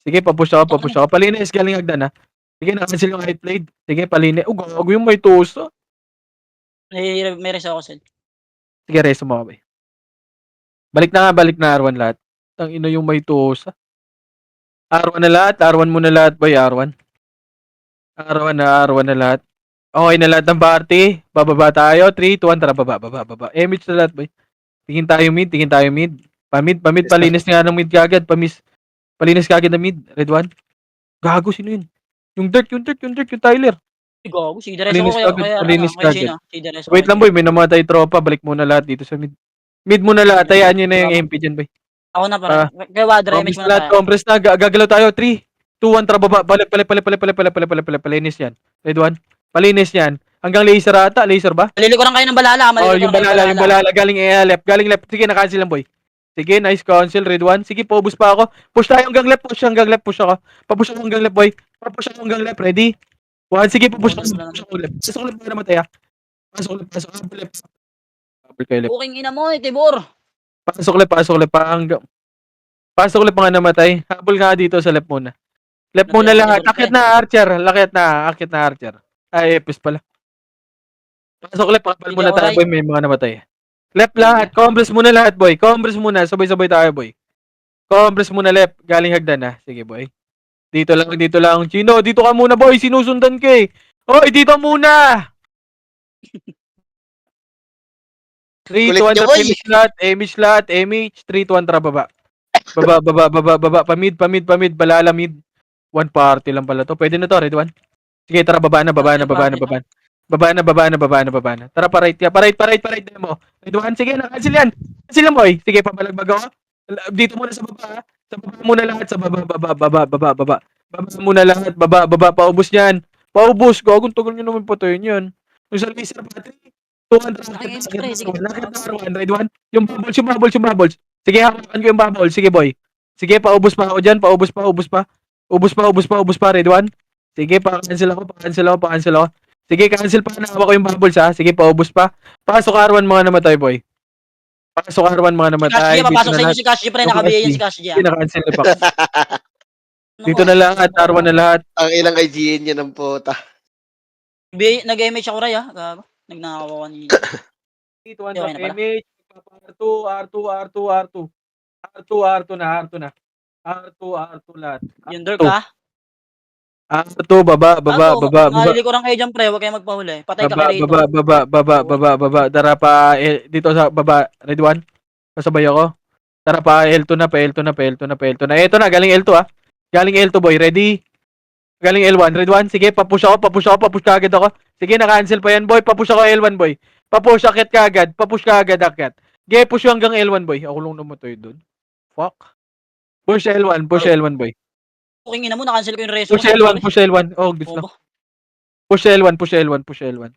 Sige, papush ako. Palinis, galing hagdan, ha. Sige, nakancel yung right blade. Sige, palinis. Gago yung may tuso. May res ako, Sel. Sige, reso mo ka, boy. Balik na R1 lahat. Ang ino yung may tusa. R1 na lahat, boy, R1 na lahat. Okay na lahat ng party. Bababa tayo. 3, 2, 1, tara, baba. Image na lahat, boy. Tingin tayo mid. Pamid, palinis nga ng mid kagad. Palinis kagad na mid. Red 1. Gago, sino yun? Yung dirt, yung Tyler. Gago, si Deres ako Palinis kaya kagad. Gina. Si Deres Wait lang, boy. May namatay tropa. Balik muna lahat dito sa mid. Mid muna lahat. Hayaan nyo na yung MP dyan, boy. Ako na pare. Kaya Wadra, image mo na tayo. Compress na. Gagalaw tayo. 3, 2, 1, tara, baba. Balik. Palinis yan. Red 1. Palinis yan. Hanggang laser ata. Laser ba? Malilikuran kayo ng balala. Yung balala. Galing left. Sige, nakancel lang, boy. Sige, nice cancel. Red 1. Sige, paubos pa ako. Push tayo hanggang left. Push ako. Papush ako hanggang left, boy. Papush ako hanggang left. Ready? 1. Sige, papush ako left. Pasok left para namatay, ha. Pasok left. Booking ina mo, Tibor. Pasok left. Pasok left mga namatay. Habol nga dito sa left muna. Left muna lahat. Akit na Archer. Ay, Epis pala. Pasok left. Kapal muna tayo, boy. May mga namatay. Left lahat. Compress muna lahat, boy. Sabay-sabay tayo, boy. Compress muna left. Galing hagdan, ha. Sige, boy. Dito lang. Chino, dito ka muna, boy. Sinusundan ka, eh. Hoy, dito muna. 3, 2, 1, image lahat. 3, 2, 1, tara, baba. Pamid. Balala, mid. One party lang pala to. Pwede na to, Red 1. Sige, tara, baba na. Tara, pa-right. Demo. Red 1, sige, nakancel yan. Cancel yan, boy. Sige, pabalagbag ako. Dito muna sa baba, ha. Sa baba muna lahat. Sa baba. Baba muna lahat. Baba. Paubos yan. Gagong tagal nyo naman patayin yan. Yung sa laser pa, 200. Lakad na R1, Red 1. Yung bubbles. Sige, hawakan ko yung bubble. Sige, boy. Sige, paubos pa ako dyan. Paubos pa, Red 1. Sige, pa-cancel ako. Sige, cancel pa. Nahawa ko yung bubbles, ha. Sige, paubos pa. Pasok R1 mga namatay, boy. Papasok sa inyo si Cash G, pre. Nakabiyay yan si Cash G. Cancel pa. Dito na lahat. R1 na lahat. Ang ilang IGN niya ng puta. Nag-image ako, Ray, ha. Nagnakawawan niya. Dito, image. R2 na. R2 lahat. Yung Dirk, ha. R2, baba. Nalilikuran kayo dyan, pre. Huwag kayo magpahuli. Patay ka kayo rito. Baba. Tara pa, dito sa baba, Red 1. Kasabay ako. Tara pa, L2 na. Ito na, galing L2, ha. Galing L2, boy. Ready? Galing L1. Red 1. Sige, papush ka agad ako. Sige, na-cancel pa yan, boy. Papush ako L1, boy. Papush ka agad. Akyat. Sige, push hanggang L1, boy. Ako lang naman tayo dun. Fuck. Push L1, boy. Booking ina mo, na-cancel ko yung reso. Push L1. Oh, gusto na. Push L1.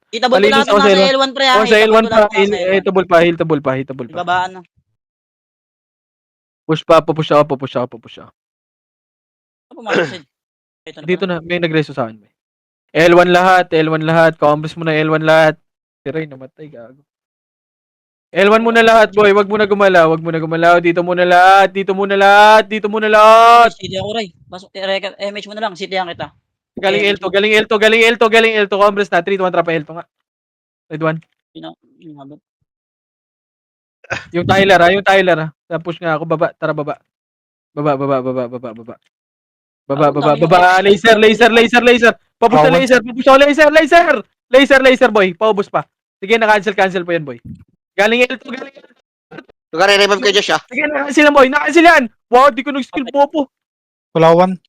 Kita ba lahat ng nasa L1, pre, ha? Sa L1 pa. Hitable pa. Babaan na. Push ako. Pumasok. Dito na, may nagreso sa akin. L1 lahat. Compress mo na L1 lahat. Si Ray namatay, gago. L1 muna lahat, boy. Wag mo na gumalaw. Dito muna lahat. City ako, Ray. MH mo na lang. City ang kita. Galing L2. Compress na. 3, 2, 1, trapa L2 nga. Red 1. Yung Tyler, ha. Push nga ako. Baba. Tara, baba. Baba. Laser. Papush na laser. Laser, boy. Paubos pa. Sige, na-cancel pa yan, boy. Galing L2. Nagre-revive kayo, Josh, ha. Sige, na-cancel yan, boy. Yan. Wow, di ko nag-skill popo. Wala ko one.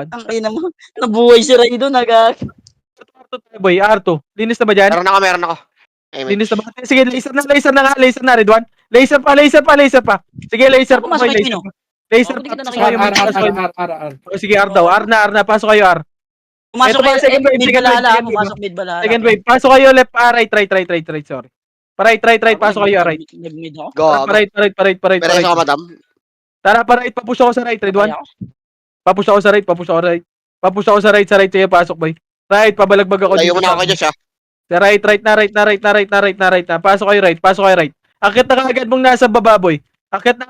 Ang ina mo. Nabuhay si Ray doon, agad. Boy, R2. Linis na ba dyan? Meron ako. Linis na ba? Sige, laser na, Red 1. Laser pa. Sige, laser pa. Laser pa. Sige, R daw. R na. Pasok kayo, R. Pumasok kayo, second wave, mid second balala. wave. Pumasok mid balala. Second wave. Pasok kayo, left. Right. Sorry. Right. Pasok kayo, right. Nag-mid ako. Go. Right. Meron ako, madam. Tara, pa right. Papush ako sa right, Red 1. Papush ako sa right. Sa right, sige, pasok, boy. Right, pabalagbag ako. Layo mo na ako, Josh, ha. Sa right na. Pasok kayo right. Akit na kagad mong nasa baba, boy. Akit na.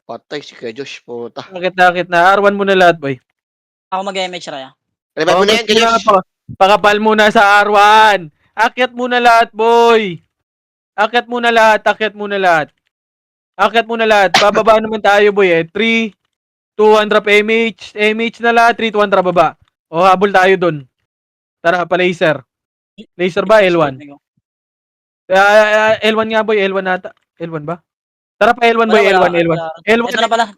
Patay si Kuya Josh, puta. Akit na. R1 muna lahat, boy. Ako mag-MH Raya. Revive mo na yan, Kuya Josh. Pakapal muna sa R1. Akit muna lahat, boy. Akit muna lahat. Bababa naman tayo, boy, eh. 3, 200 MH. MH na lahat. 3, 200 baba. O, habol tayo dun. Tara, pa-laser. Laser ba? L1. L1 nga, boy. L1 nata. L1 ba? Tara pa L1, boy. L1. Ito na pala.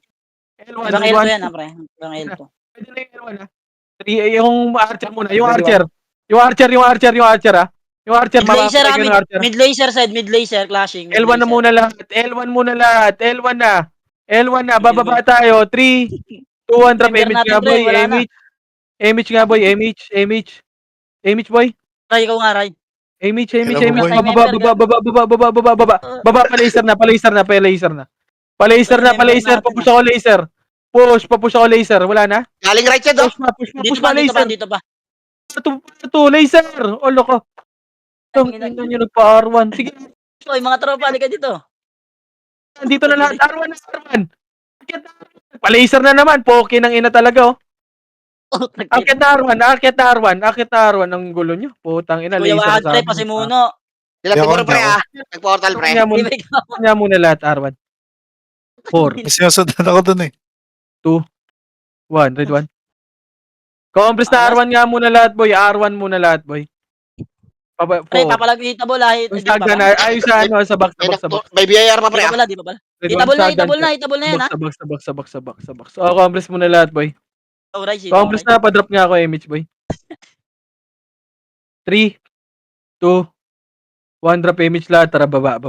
L1. Ibang L2 yan, pre. Ibang L2. Pwede na yung L1, ha? Yung archer muna. Yung archer, ha? Yung archer, Mid-laser, mamapagay yung archer. mid-laser side, mid-laser, clashing. L1 na muna lahat. L1 na. Bababa tayo. 3, 200 Member MH natin, nga, pre, boy. wala na. MH nga, boy. MH, boy. Ray, ikaw nga, Ray. MH. Boy. Baba, pa-laser na. Papush ako laser. Wala na? Galing right side, oh. Push Dito na pa, dito pa, laser. dito pa. Ito, laser. O, loko. Tingnan nyo nagpa-R1. Sige, Oy, mga tropa, halika dito. dito na lahat. R1 na, R1. Pa-laser na naman. Poke ng ina talaga, oh. Akit na R1. Ang gulo nyo. Putang ina, Kuya laser Wahad, sa pre, amin. pasimuno. Sila Hindi ako, siguro, pre, hindi ako. ah. Nag-portal, pre. Kanya muna, kanya muna lahat, R1. 4, May sinusundan ako dun eh. 1, red 1. Compress na R1 nga muna lahat, boy. R1 muna lahat, boy. Pre, 4. papalag hitable ah. Yung sagdan na, ayos sa ano, sa box. May BIR pa, pre, Di ah. ba pala? Red Hitable 1 na, sagdan. hitable na yan ha. Sa box. Oh, compress muna lahat, boy. Oh, Ray, sino? Compress na, pa-drop nga ako, MH, boy. 3, 2, 1, drop image lahat. Tara, baba.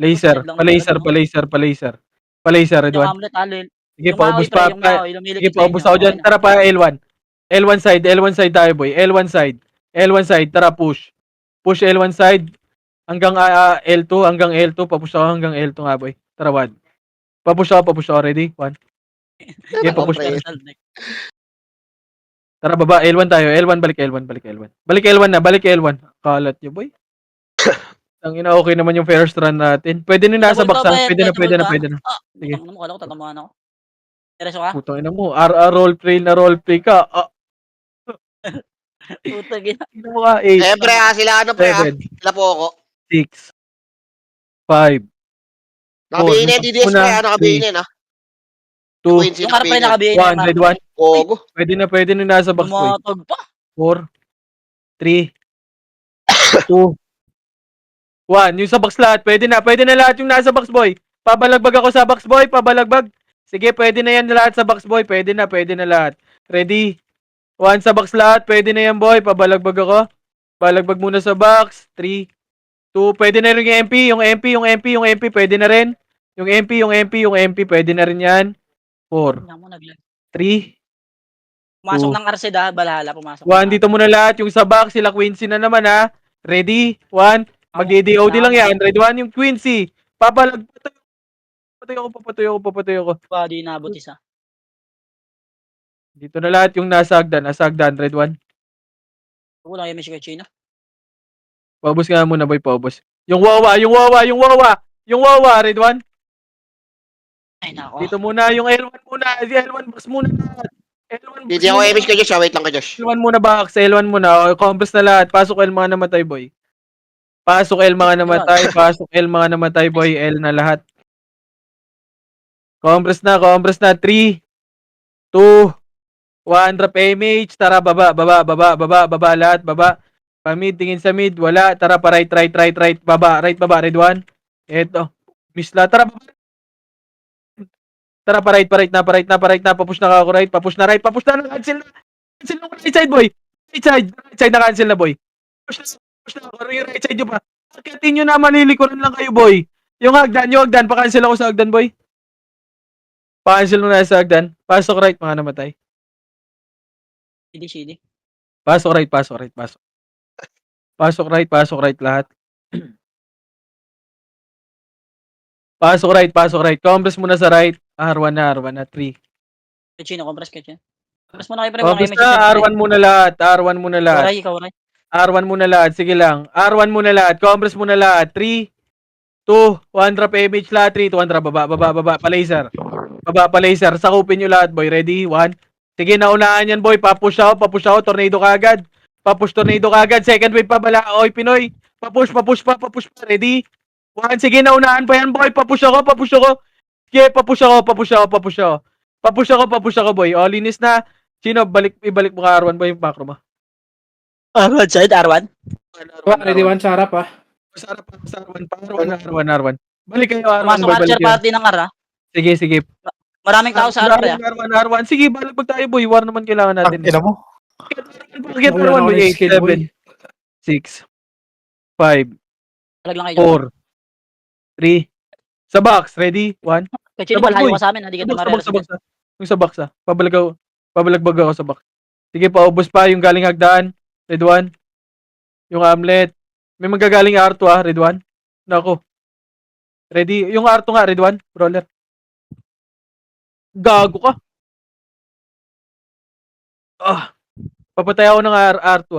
Laser, pa-laser, red 1. Sige, paubos pa. Sige, paubos ako dyan. Tara pa, L1. L1 side tayo, boy. L1 side, tara, push. Push L1 side. Hanggang L2, papush ako hanggang L2 nga, boy. Tara, 1. Papush ako, ready? 1. Sige, papush pre. na. Tara, baba, L1 tayo. Balik L1. Kalat nyo, boy. Ang ina, okay naman yung first run natin. Pwede na nasa box, ha? Pwede na. Sige. Sige. Kala ko tatamaan ako. Diretso ka? Putang ina mo, roleplay ka. Putang ina. Ina mo ka, 8, Eh, pre, ah. Sila, ano, pre, ah. 7, Sila po ako. 6, 5, Nakabihin na yan, DDS, pre, ah. Nakabihin na yan, ah. 2, Quincy, Yung para pre nakabihin na yan. 1 1, red 1. Gogo. Pwede na nasa box, boy. Tumatog pa. 4, 3, 2, 1. Yung sa box lahat, pwede na lahat yung nasa box, boy. Pabalagbag ako sa box, boy. Sige, pwede na yan lahat sa box, boy. Pwede na lahat. Ready? 1 sa box lahat, pwede na yan, boy. Pabalagbag ako. Balagbag muna sa box. 3, 2, pwede na rin yung MP, pwede na rin. Yung MP, pwede na rin yan. 4, 3, Pumasok 2, ng Arced ha, Balhala, pumasok. 1, dito muna lahat. Yung sa box, sila Quincy na naman, ha. Ready? 1, mag-DOD lang yan. Ready? 1, yung Quincy. Papatuyo ko. Pa, di inabot isa. Dito na lahat yung nasa hagdan. Red 1. Kulang yung Michigan Chino. Paubos nga muna, boy, paubos. Yung Wawa, Red 1. Ay, nako. Dito muna, yung L1 muna. L1 box muna lahat. Hindi ako image ka, Josh, ah. Wait lang ka, Josh. L1 muna box, L1 muna. O, compress na lahat. Pasok L mga namatay, boy. Pasok L mga namatay, boy. L na lahat. Compress na. 3, 2, 1, drop image. Tara, baba lahat, baba. Pa-mid, tingin sa mid, wala. Tara, pa right. Baba, red 1. Eto. Miss la. Tara, baba. Tara, pa right na. Papush na ako right. Papush na. Cancel na right side, boy. Right side na cancel na, boy. Push na ako. Yung right side nyo pa. Akitin nyo na, malilikuran lang kayo, boy. Yung hagdan. Pa-cancel ako sa hagdan, boy. Pa-cancel mo na sa hagdan. Pasok right, mga namatay. CD. Pasok right. Pasok right lahat. Pasok right. Compress muna sa right. R1 na. 3. Chino, compress ka dyan. Tapos muna kayo pre, Oh, walang basta MH. R1 muna lahat, R1 muna lahat. Ikaw, Ray. R1 muna lahat, sige lang. R1 muna lahat, compress muna lahat. 3, 2, 1, drop image lahat. 3, 2, 1, drop, baba, pa-laser. Baba, pa-laser. Sakupin nyo lahat, boy. Ready? 1. Sige, naunahan yan, boy. Papush out, tornado kagad. Papush, tornado kagad. Second wave pa, bala. Oy, Pinoy. Papush pa. Ready? 1. Sige, naunahan pa yan, boy. Papush ako. Sige, papush ako, boy. O, linis na. Sino, ibalik mo ka R1, boy, yung macro mo. R1 side, R1. Ready one sa harap ah. Sarap pa sa R1. Balik kayo R1, Pumasok boy. Archer Balik kayo. party ng R, ha? Sige. Maraming tao sa R, pre, ha? R1. Sige, balagbag tayo, boy. War naman kailangan Ang natin. ina mo. Bakit Wala na R1, ako boy? ng 8, skill, boy. 7, 6, 5, Talag lang kayo. 4, 3. Sa box, ready? 1. Kaya Chino, Sabag, malayo boy. ka sa amin, hindi kita Sabag. Yung sa box, pabalagbag ako sa box. Sige, paubos pa yung galing hagdaan. Red 1. Yung Amlet. May magagaling R2, Red 1. Nako. Ready? Yung R2 nga, Red 1. Brawler. Gago ka. Papatay ako ng R2,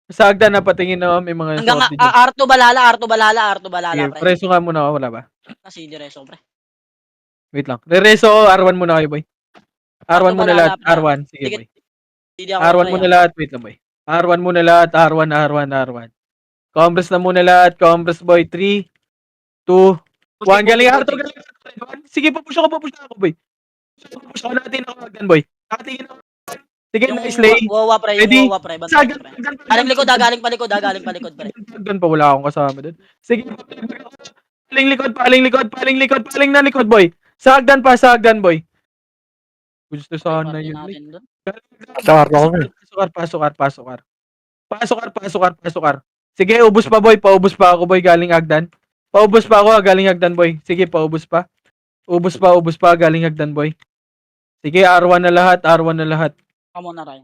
Sa hagdan na patingin na may mga Hanggang sortie dyan. R2 balala, Sige, pre. preso nga muna ako, wala ba? Kasi diretso, pre. Wait lang. Re-reso ako, R1 muna kayo, boy. R1 muna wala, lahat, pre. R1. Sige, Sige, boy. Hindi ako R1 pre, muna lahat, wait lang, boy. R1 muna lahat, R1. Compress na muna lahat, compress, boy. 3, 2, 1. Galing R2. Sige, papush ako, boy. Papush ako natin ako hagdan, boy. Nakatingin ako. Sige, Yung nice lay. wawa, pre. Ready? Yung wawa, pre. Bantay, Sagad, pre. Galing likod, galing palikod, pre. Doon pa wala akong kasama doon. Sige, paling na likod, boy. Sa hagdan, boy. Gusto sana yun. Natin dun. Sa harap ako. Pasokar. Sige, ubos pa, boy. Paubos pa ako, boy, galing hagdan. Paubos pa ako, galing hagdan, boy. Sige, paubos pa. Ubos pa, galing hagdan, boy. Sige, R1 na lahat. Come on na, Ryan.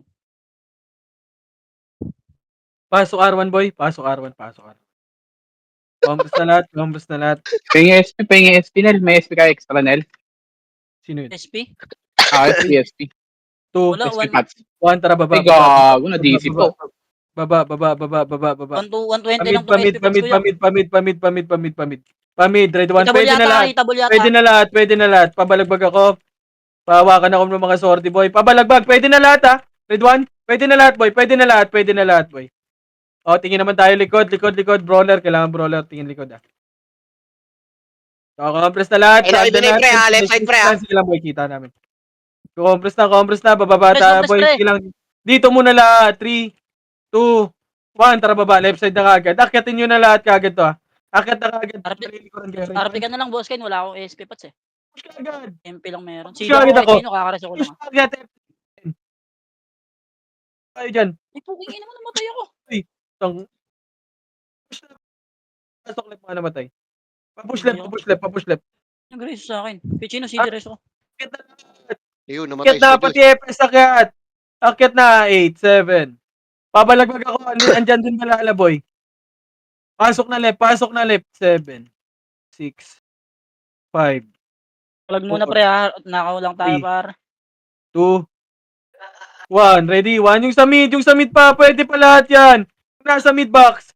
Pasok R1, boy. Pasok R1. Compres na lahat. Pahingi SP, Nel. May SP ka extra, Nel. Sino yun? SP? SP. 2, Wala, SP 1. Pats. 1, tara, baba. Ay, gago na, DC po. Baba. 120 lang to SP Pats, kuya. Pamid, red 1. Itabol Pwede na yata, lahat. itabol yata. Pwede na lahat. Pabalagbag ako. Pahawakan ako ng mga sortie, boy. Pabalagbag. Pwede na lahat, ha. Red 1. Pwede na lahat, boy. O, tingin naman tayo likod. Brawler. Kailangan brawler. Tingin likod, ha. So, compress na lahat. Ay, nakibigay, Hagdan pre, natin. ha. Left side, pre, ha. Sige lang, boy. Kita namin. Compress na. Bababa Press, tayo, press, boy. pre. Sige lang. Dito muna lahat. 3, 2, 1. Tara, baba. Left side na kagad. Akyatin nyo na lahat kagad to, ha. Akyat na kagad. RP ka na lang, boss, kayo. Wala akong SP Pats, eh. Push ka agad. MP lang meron. Push Sino agad ako, ako. Chino, kakareso ko lang, Push ha. ka agad. Tayo dyan. Ay, puking ina mo, namatay ako. Push na. Pasok left mga namatay. Papush left. Nag-reso sa akin. Kay Chino, si diretso ko. Akyat na. Yun, Akyat namatay na, si pati Josh. FS akyat. Akyat na, 8, 7. Pabalagbag ako, andyan din malala, boy. Pasok na left, 7, 6, 5, Plug muna, pre, ha. Nakaw lang tayo, Three. par. 2, 1. Ready? 1. Yung sa mid pa, pwede pa lahat yan. Yung nasa mid box.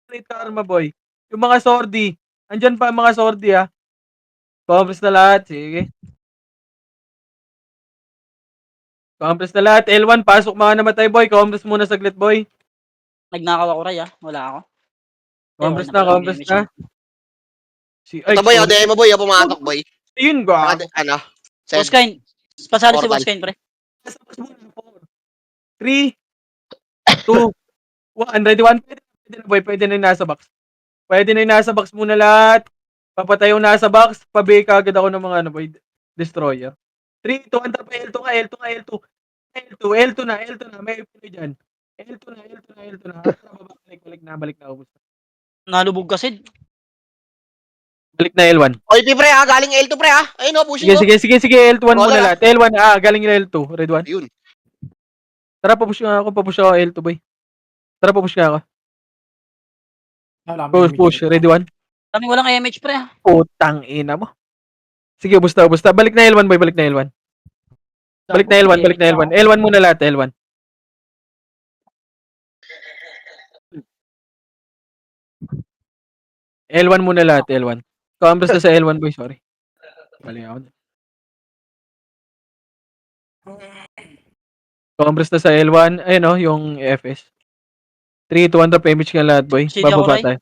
Straight karma, boy. Yung mga sordi. Andyan pa ang mga sordi, ha. Compress na lahat, sige. Compress na lahat. L1, pasok mga namatay, boy. Compress muna saglit, boy. Nagnakaw ako, Ray, ha. Wala ako. Compress Okay, pala, compress damage na. Ito, boy, o, DM mo, boy, o, pumatok, boy. Yun, ga. Ano? Boss Kain. Pasali si Portal. Boss Kain, pre. 3, 2, 1. Ready, 1. Pwede na, boy. Pwede na yung nasa box muna lahat. Papatay yung nasa box. Pabay ka agad ako ng mga, boy. Destroyer. 3, 2, 1. Tara pa, L2 na. May pino dyan. L2 na. Balik na. Ubus. Nalubog kasi. Balik na L1. Oy, pre, ha. Galing L2, pre, ha. Ayun, o, pushing Sige, mo. sige. L1 muna Wala. lahat. L1, galing yung L2. Red 1. Yun. Tara, papush ako L2, boy. Tara, papush nga ako. Wala akong Push. Ready, 1. Kami walang MH, pre, ha. Putang ina mo. Sige, busta. Balik na L1, boy. Balik na L1, balik na L1. L1 muna lahat, L1. L1 muna lahat, L1. Combres na sa L1, boy, sorry. Mali ako. Combres na sa L1. Ayun oh, yung FS. 3, 200 pa-image ka lahat, boy. Sige ako, Bababa Ray. tayo.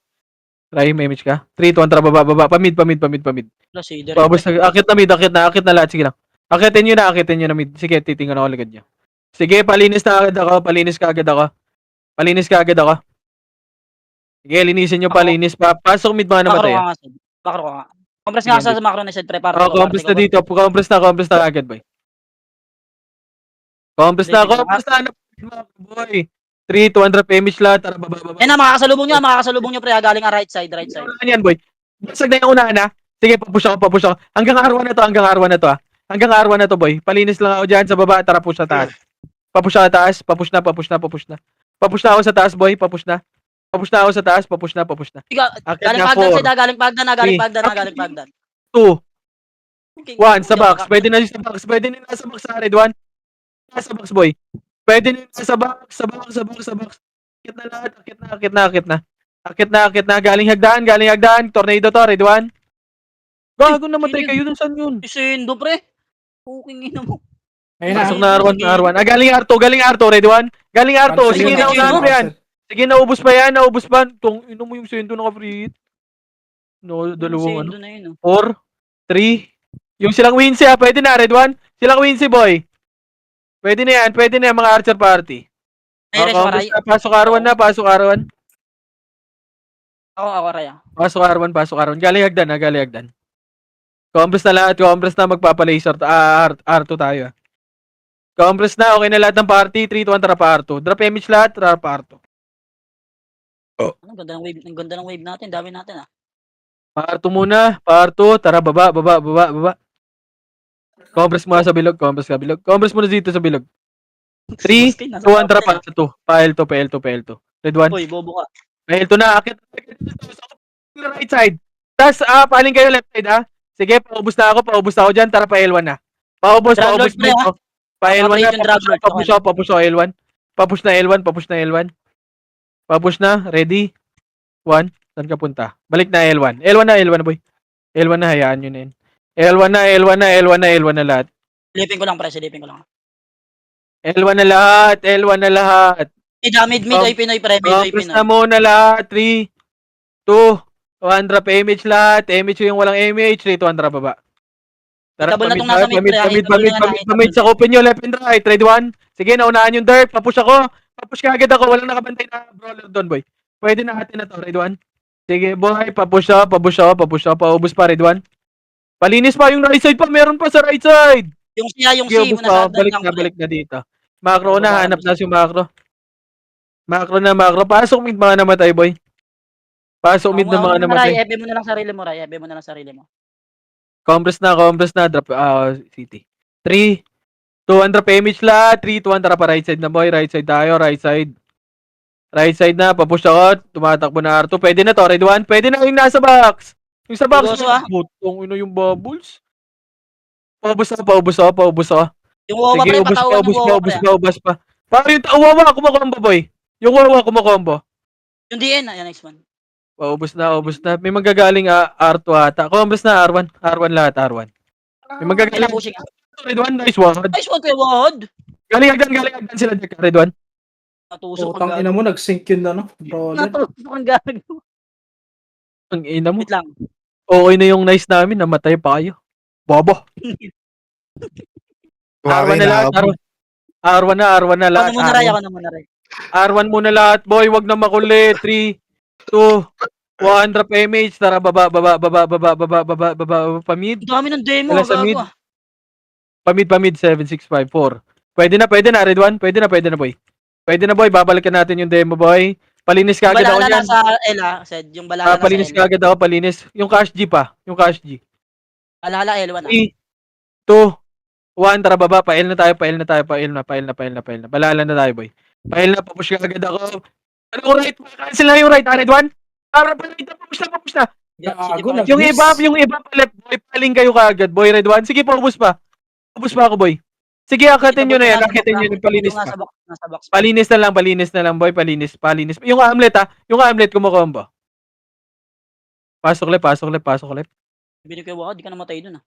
Ray, may image ka? 3, 200, baba. Pamid. Plus, either. Babos na, akit na mid, akit na lahat. Sige lang. Akitin nyo na mid. Sige, titingnan ako agad nyo. Sige, palinis ka agad ako. Sige, linisin nyo, Ako. palinis. Pasok mid mga Macro namatay. ka nga, Sed. Macro ka nga. Compress nga Sige, sa macro na Sed, prepare. Compress na dito. Compress na agad, boy. Compress na. Boy. 3, 200 pa-image lahat. Tara, baba. Eh na, makakasalubong nyo, pre. Galing ang right side. Ano yan, boy? Basag na yung unahan, ha? Sige, papush ako. Hanggang arwa na to, ha? Hanggang arwa na to, boy. Palinis lang ako dyan sa baba. Tara, push sa taas. Papush sa taas. Papush na. Papush na ako sa taas, boy. Papush na ako sa taas. Papush na. Akit Galing na, Pagdan, 4, Sed. Galing Pagdan. 2, 1, sa box. Pwede na yung sa box. Pwede na yung nasa box sa Red 1. Nasa box, boy. Pwede na yung nasa box. Sa box. Akit na. Galing hagdan. Tornado to, Red 1. Gago namatay kayo dun, saan yun? Isindo, pre. Puking ina mo. Ayun na. Pasok na R1. Galing R2, Red 1. Galing R2. Sige, Sige, naunahan no? mo yan. Sige, naubos pa yan. Tong, ino mo yung sendo naka-free. No, dalawang ano. Isindo na yun, oh. 4, 3. Yung silang Wincy, ha. Pwede na, Red 1. Silang Wincy, boy. Pwede na yan, mga Archer Party. Ay, Res, Maray. Pasok R1 na, pasok R1. Ako, Ray, ah. Pasok R1. Galing hagdan. Compress na lahat, magpapa-laser. R2 tayo, ha. Compress na, okay na lahat ng party. 3, 2, 1, tara pa R2. Drop image lahat, tara pa R2. Ang ganda ng wave natin. Dami natin, ah. Pa-R2 muna, pa-R2, tara, baba. Compress muna sa bilog, Compress muna dito sa bilog. 3, 2, 1, tara pa R2. Pa-L2. Red 1. Uy, bobo ka. L2 na, akit. Right side. Tapos, paling kayo left side, ha? Sige, paubos na ako dyan, tara pa L1 na. Paubos Drag lord pre, dito. Pa L1 na, Drag lord, papush ako L1. Papush na L1. Papush na, ready? 1, saan ka punta? Balik na L1. L1 na, boy. L1 na, hayaan nyo na yun. L1 na lahat. Silipin ko lang, pre. Silipin ko lang. L1 na lahat. Mid, ay Pinoy, pre. Compress na muna lahat. 3, 2, 1, drop image lahat. Image yung walang image. 3, 2, 1, drop baba. Tara, Hitable na tong nasa mid, pre, ah. Hitable na nga, pamid sa open nyo, left and right. Trade 1. Sige, naunahan yung dirt. Papush ako. Papush ka agad ako. Walang nakabantay na brawler doon, boy. Pwede na atin na to, Red 1. Sige, boy. Papush ako. Paubos pa, Red 1. Palinis pa yung right side pa. Meron pa sa right side. Yung siya, yung Sige, C. ubos pa. Balik na dito. Macro na. Hanap na si Macro. Macro. Pasok mid mga namatay, boy. Pasok mid na mga namatay. Ebe mo na lang sarili mo. Compress na. Drop city. 3, 2, 1, drop image lahat. 3, 2, 1, tara pa right side na, boy. Right side tayo. Right side na. Papush ako. Tumatakbo na R2. Pwede na to, Red 1. Pwede na yung nasa box. Yung sa box. Seryoso, ah? Butong ino yung bubbles. Paubos ako. Yung wawa, pre. Patawan ng wawa, pre. Ubos pa. Parang yung wawa, kumakombo, boy. Yung wawa, kumakombo. Yung DN, ayan, next one. Ubos na. May magagaling R2 ata. Compress na R1 lahat, R1. May magagaling. Pushing. Red 1, nice one. Nice one, Kuya Wad. Galing hagdan sila, Jack. Red 1. Natusok Utang ina mo, nag-sync yun na, no? Brawler. Natusok ang gago. Ang ina mo. Wait lang. Okay na yung nice namin, namatay pa kayo. Bobo. R1 na lahat, R1 na lahat. Ako na muna, Ray. R1 muna lahat, boy. Wag na makulit. 3, 2, 1, drop image. Tara, baba. Pamid. Ang dami ng demo, Wala sa mid. gago. Pamid, 7, 6, 5, 4. Pwede na, Red 1. Pwede na, boy. Babalikan natin yung demo, boy. Palinis ka agad ako Balala yan. na sa Ela, Sed. Yung balala na sa Palinis ka Ela. agad ako, palinis. Yung cash G pa. Balala L1, 3, 2, 1, tara baba, pa-L na tayo. Balala na tayo, boy. Pa-L na, papush ka agad ako. Ano right? Cancel na yung right, Red 1. Para papush na. Gago, Yung iba pa left, boy, paling kayo kaagad, boy, Red 1. Sige, paubos pa ako, boy. Sige, akitin nyo na yan. Akitin nyo na, palinis Nasa pa. box, nasa box. Palinis na lang, boy. Palinis. Yung Hamlet, ha? Yung Hamlet, kumukombo. Pasok ulit. Bili ko yung waka, di ka namatay dun ah.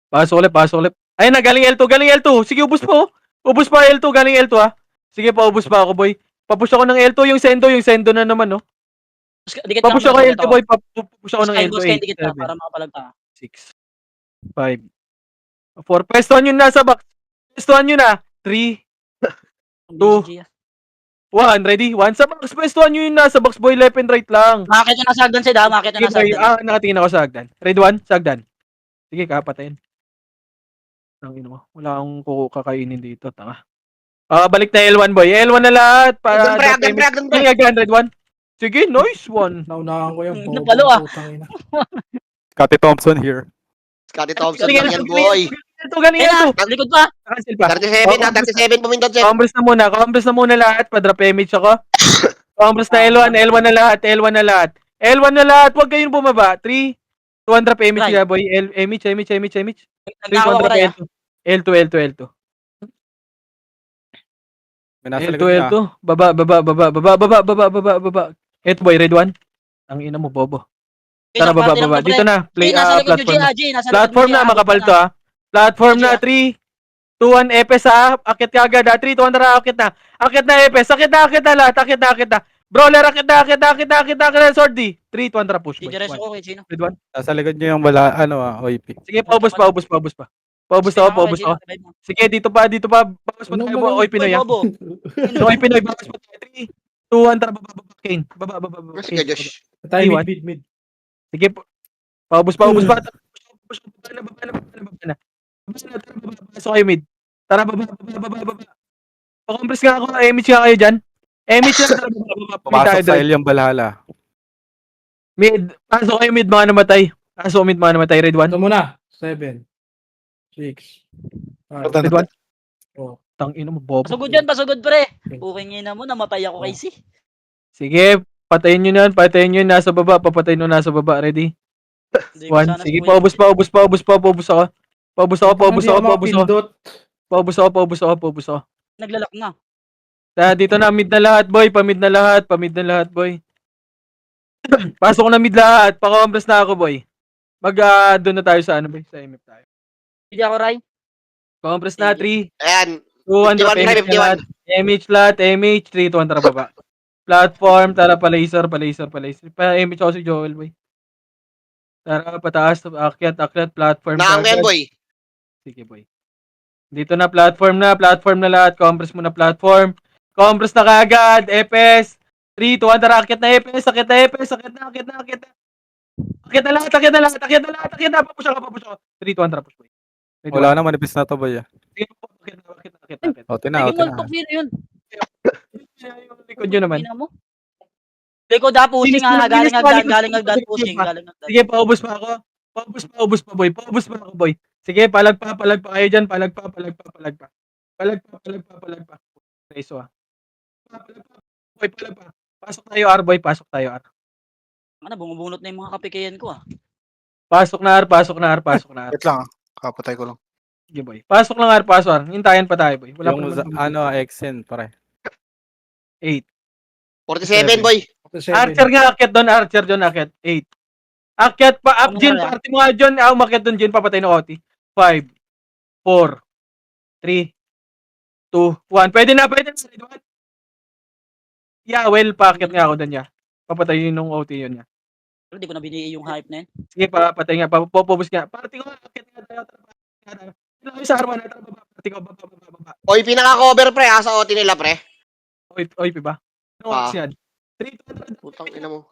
Pasok ulit. Ayun na, galing L2. Sige, ubus po. Ubus pa L2, galing L2, ha? Sige, paubos pa ako, boy. Papush ako ng L2, yung sendo na naman, no? Dikit Papush ako ng L2, boy. Papush ako ng L2. Boss, 8, dikit ka 7, para makapalagta. 6, 5, 4. Pwestuhan yun na sa box. Pwestuhan yun na. 3, 2, 1. Ready? 1 sa box. Pwestuhan nyo yun na sa box, boy. Left and right lang. Makakit na sa hagdan, Sid ha? Makakit na sa Sige, boy. hagdan. Nakatingin ako sa hagdan. Ready, 1? Sa hagdan. Sige, kapatayin. Ang ino mo. Wala akong kakainin dito. Tanga. Balik na L1, boy. L1 na lahat. Para Agdan pre. Again, red 1. Sige, nice one. Naunahan ko yung Napalo, ah. putang ina. Scotty Thompson here. Scotty Thompson Sige, lang yan, boy. Ito, ganyan Ayun ito. na, likod pa. Cancel pa. 37 pumindot, Jeff. Combres na muna lahat. Pa-drop image ako. Combres na L1 na lahat. L1 na lahat. Huwag kayong bumaba. 3, 2 drop image Right. ka, boy. Image. 3, 2 Nagkakawa ko drop tayo. L2. May nasa L2. likod niya. Baba. Ito, boy. Red 1. Ang ina mo, bobo. Tara, baba. Dito na. Play, Nasa likod yung platform na. GAG. Platform na, makapal to, ha. Platform na, 3, 2, 1, Epes, ha. Akit ka agad, ha. 3, 2, 1, tara, akit na. Akit na, Epes. Akit na lahat. Akit na. Brawler, akit na. Sword D. 3, 2, 1, tara, push, boy. Diretso ko kay Chino. Red 1. Nasa likod niya yung bala, OIP. Sige, paubos pa. Paubos ako. Sige, dito pa. Bawas mo tayo, boy. Oy, Pinoy, ha. Bobo. Oy, Pinoy, bawas mo tayo. 3, 2, 1, tara, baba. Kane. Baba. Sige, Josh. Tayo Iwan. mid. Sige, paubos pa. Baba na. Pasok kayo mid. Tara, baba. Pa-compress nga ako. Image nga kayo dyan. Image lang. Tara, baba. Pumasok sa yung balala. Mid. Pasok kayo mid, mga namatay. Red 1. Ito muna. 7, 6, 5, Red 1. Oh. Tangina mo, bobo. Pasugod pre. Puking ina mo, namatay ako kay si. Sige, patayin nyo na yan. Nasa baba. Papatayin nyo nasa baba. Ready? 1. Sige, paubos ako. Paubos ako. Naglalak na. Dito na, mid na lahat, boy. Pamid na lahat, boy. Pasok ko na mid lahat. Pa-compress na ako, boy. Doon na tayo sa boy? Sa MF tayo. Hindi ako, Ray. Pa-compress na, 3, Ayan. 2, 1, drop 51, image na lahat. Image, 3, 2, 1, tara baba. Platform, tara pa laser. Pa-image ako si Joel, boy. Tara, pataas, akyat, platform. Nakang yan, boy. Sige, boy. Dito na, platform na lahat. Compress mo na platform. Compress na kaagad. Epes. 3, 2, 1, tara, akyat na Epes. Akyat na. Akyat na lahat. Papush ako. 3, 2, 1, tara, push, boy. Wala na, manipis na to, boy. Sige po, akyat. O, Naging multok yun. Yung likod nyo naman. Ina mo. Likod ha, pushing ha. Galing agdan, pushing. Sige, paubos pa ako. Paubos pa, boy. Sige, palag pa kayo dyan. Palag pa. Reso, ha. Boy, palag pa. Pasok tayo, R, boy. Ano, bumubunot na yung mga kapikayan ko ah. Pasok na, R. Wait lang, kapatay ko lang. Sige, boy. Pasok lang, R. Hintayin pa tayo, boy. Wala pa naman. Exen, pare. 8. 47, boy. Archer nga, akyat doon. 8. Akyat pa, up, Jin. Party mo nga, John. Umakyat doon, Jin. Papatay ng OT. 5, 4, 3, 2, 1. Pwede na. Yeah, well, paakyat nga ako doon, yeah. Papatay yun ng OT yun, yeah. Hindi ko na binigay yung hype na yun. Sige, papatay nga. Popobos nga. Party ko nga, akyat nga tayo. Ilagay sa arwan. Party ko, baba. Oy, pinaka-cover, pre. Sa OT nila, pre. Oy, piba. Ano oras yan? 3, 2, 1. Putang ina mo.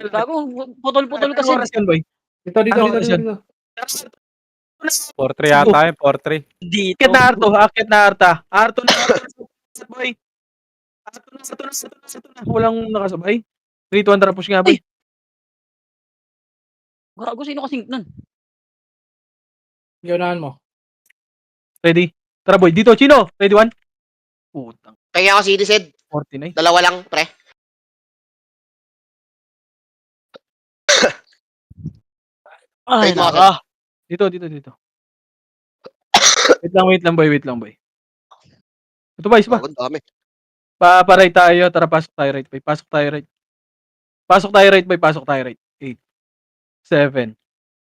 Gago, putol-putol kasi. Ano oras yan, boy? Dito. 4-3 yata yun, 4-3. Dito. Akyat na Arta. Arto na, boy. Arto na. Walang nakasabay. 3, 2, 1, tara, push nga, boy. Gago, sino kasing nun? Gawnahan mo. Ready? Tara, boy. Dito, Chino. Ready, 1. Putang. Kaya ako citizen. 49. Dalawa lang, pre. Ay, Wait, mga naka. Dito. Wait lang, boy. Ito ba, isa ba? Ang dami. Pa-right tayo. Tara, pasok tayo right, boy. Pasok tayo right. Pasok tayo right, boy. Pasok tayo right. 8, 7,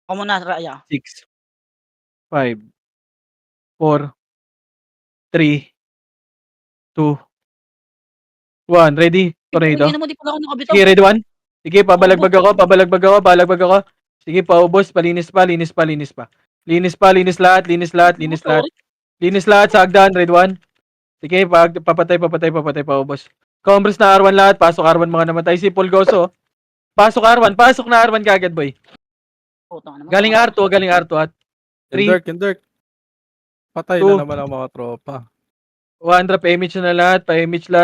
Ako muna, Raya. 6, 5, 4, 3, 2, 1. Ready? Tornado. Hindi naman, di pala ako nakabitaw. Sige, ready, 1. Sige, pabalagbag ako. Sige, paubos. Linis pa. Linis lahat. Linis lahat sa hagdan. Ready, 1. Sige, papatay, paubos. Combres na R1 lahat. Pasok R1 mga namatay. Si Pulgoso. Pasok R1 kagad, boy. Putang ina mo. Galing R2 at Yung Dirk. Patay Two. na naman ang mga tropa. 1 drop image na lahat. Pa-image 8.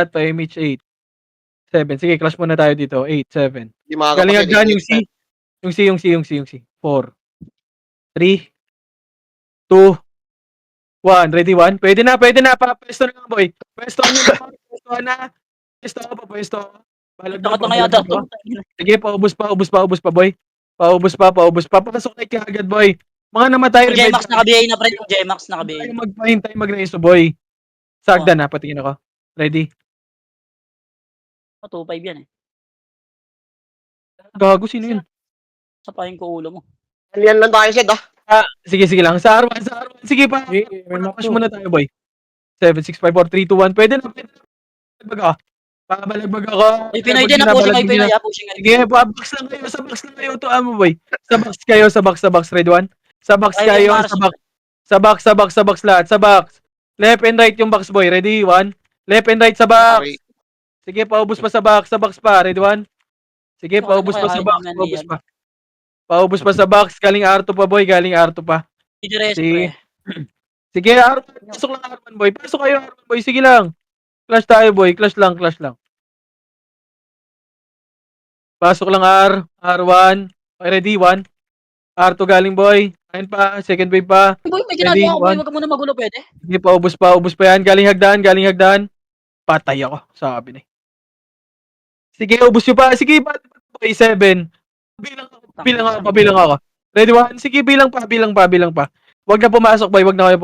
7. Sige, clash muna tayo dito. 8, 7. Di mga Galing kapatid, hagdan yung C. 4, 3, 2, 1. Ready, 1. Pwede na. Pwesto na nga, boy. Pwesto na. Pwesto. Takot na kaya dato. Sige, paubos pa, boy. Paubos pa. Papasok na agad, boy. Mga namatay, Yung J-Max naka-BA na, pre. Yung J-Max naka-BA. Tayo magpahintay, mag-reso, boy. Sagdan na, patingin ako. Ready? 2-5 yan eh. Gago, sino yun? Sapahin ko ulo mo. Yan lang tayo, Sed, ah. Sige lang. Sa R1. Sige pa. May knock Push to. muna tayo, boy. 7, 6, 5, 4, 3, 2, 1. Pwede na. Pabalagbag ako. Ay, Pinoy din na. Pushing ay Pinoy. Pushing ay Sige, box lang kayo. Sa box lang kayo. Tuan mo, boy. Sa box. Ready, 1. Sa box Ay, kayo. Mars. Sa box lahat. Sa box. Left and right yung box, boy. Ready, 1. Left and right sa box. Okay. Sige, paubos pa sa box. Sa box pa. Ready, 1. Sige, paubos pa sa Ay, box. ay, Paubos yan. pa. Paubos pa sa box. Galing R2 pa, boy. Didiretso, Sige. pre. Sige, R1. Pasok lang R1, boy. Pasok kayo, R1, boy. Sige lang. Clash tayo, boy. Clash lang. Pasok lang R1. Okay, ready? 1. R2 galing, boy. Ayun pa. Second wave pa. Boy, may Ready, ginagawa ko, boy. one. Huwag ka muna magulo, pwede. Sige, paubos pa yan. Galing hagdan. Patay ako. Sabi na. Sige, ubos nyo pa. Sige, boy. 7. Bilang ako. Ready, 1. Sige, bilang pa. Huwag na pumasok, boy. Huwag na kayo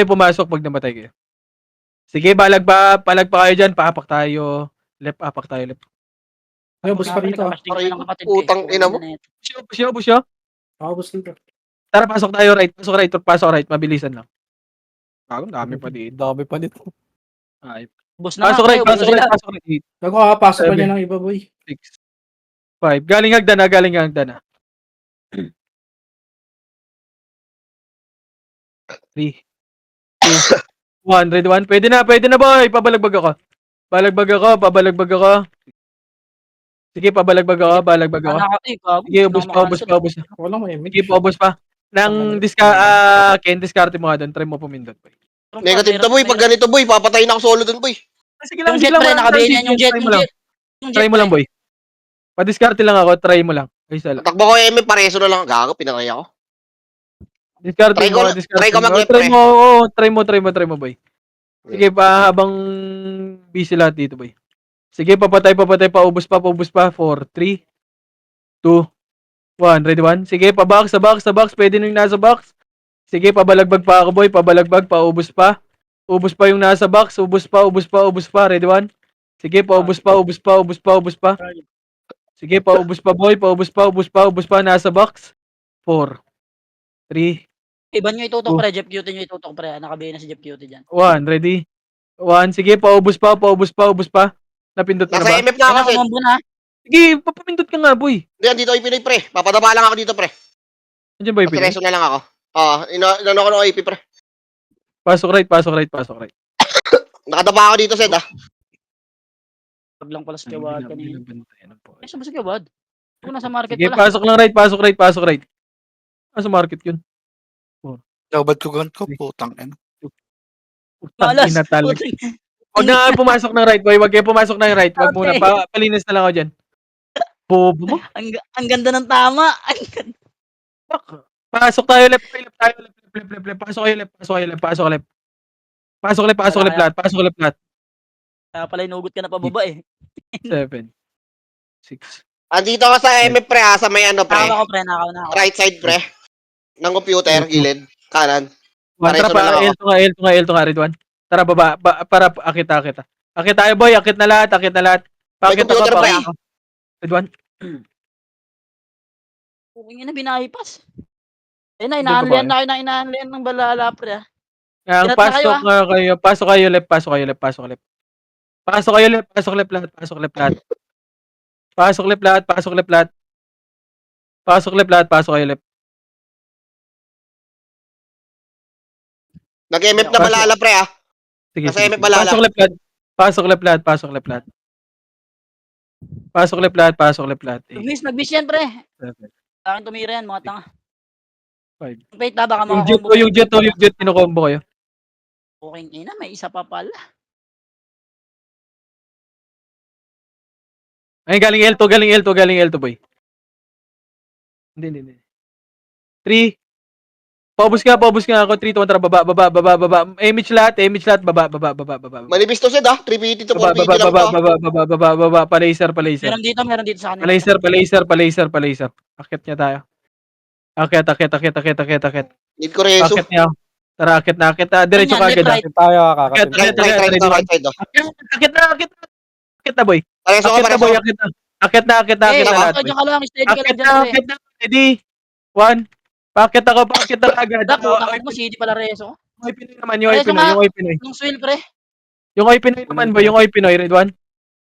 pumasok pag namatay kayo. Sige, palag pa kayo dyan. Paapak tayo. Apak tayo, left. Ay, bus pa dito. Aray, putang ina mo. Push nyo. Bus dito. Tara, pasok tayo right. Pasok right. Mabilisan lang. Dami pa dito. Dami pa nito. Ay. Bus na Pasok nga, right. pre. Ubus sila. 8, Nagkakapasok pa 7. niya ng iba, boy. 6, 5. Galing hagdan na. 3, 2, 1. Ready, 1. Pwede na, boy. Pabalagbag ako. Sige, pabalagbag ako. Sige, ubos pa. Walang may image. Sige, paubos pa. Nang Ken, diskarte mo nga doon. Try mo pumindot, boy. Negative na, boy. Pag ganito, boy, papatayin ako solo dun, boy. Sige Yung jet, pre. Naka-BA na yung jet. Try mo lang, boy. Padiskarte lang ako. Try mo lang. Ay, sala. Takbo ko, MF, pareso na lang. Gago, pinatay ako. Diskarte Try ko mo. mag-left, Try mo, boy. Sige pa, habang busy lahat dito, boy. Sige, papatay, paubos pa. 4, 3, 2, 1. Ready, 1. Sige, sa box. Pwede nung nasa box. Sige, pabalagbag pa ako, boy. Paubos pa. Ubos pa yung nasa box. Ubos pa. Ready, 1. Sige, paubos pa. Sige, paubos pa, boy. Paubos pa. Nasa box. 4, 3, Iban nyo itutok, pre. Jeff Cutie nyo itutok, pre. Naka-BA na si Jeff Cutie dyan. 1. Ready? 1. Sige, paubos pa. Napindot mo na Nasa ba? MF na ako, Kaya Sed. kumambo na. Sige, papapindot ka nga, boy. Diyan, dito ay Pinoy, pre. Papadaba lang ako dito, pre. Andiyan ba yung Pinoy? Pareso na lang ako. Inano ko ng IP, pre. Pasok right. Nakadaba ako dito, Sed, ah. Wag lang pala sa Kiwad kanina. Ay, saan ba sa Kiwad? Kung nasa market Sige, pala. pasok lang right. Sa market yun. Dapat tugan ko, putang ina. Malas. Ina talaga. Putang- Huwag na kayo pumasok ng right, boy. Huwag kayo pumasok ng right. Huwag muna. Okay. Palinis na lang ako dyan. Bobo mo. Ang ganda ng tama. Ang ganda. Pasok tayo left. Pasok kayo left. Pasok left lahat. Kaya pala inugot ka na pababa eh. 7, 6. Andito ka sa MF, pre, ha, sa may ano, pre. Nakawa ko, pre. Nakawa. Right side, pre. Ng computer, gilid. Kanan. One, Pareso tara na lang pa, ako. L2 nga, Red One. Tara, baba, para akit. Akit tayo, boy, akit na lahat. May computer pa eh. Red One. Kung na binahipas. Eh na, Hindi ba ba inaanlian ng balala pre ah. Ang Ingat na kayo, ah. pasok kayo left. Pasok left lahat. Pasok left lahat. Pasok kayo left. Nag-MF na balala, pre, ah. Sige, Nasa MF balala. Pasok left lahat. Pasok left lahat. Nag-miss yan pre. Sa akin tumira yan, mga tanga. 5. Wait na, baka Yung makakombo. jet, kinukombo kayo. Okay, ina, may isa pa pala. Ay, galing L2, boy. Hindi. 3. Paubos ka ako. 3, 2, 1, tara, baba. Image lahat, baba. Manipis to, Sid, ah. 350 to 450 lang to, ah. Baba. Palaser. Meron dito sa kanila. Palaser. Akit niya tayo. Akit. Need ko reso. Akit niya. Tara, akit na. Diretso Ganyan, ka agad. left, right. Tayo, Akit kakatin. Right to right side, oh. Akit na, boy. Pareso ka, Akit na, pareso. boy. Akit na Eh, lahat, boy. diyan ka lang, steady ka lang dyan pre. Akit na. Ready? 1. Pakit ako agad. Putang mo, CD pala reso. Yung Oy Pinoy naman, yung Oy Pinoy. Nung swell pre. Yung Oy Pinoy naman, boy. Yung Oy Pinoy, Red One.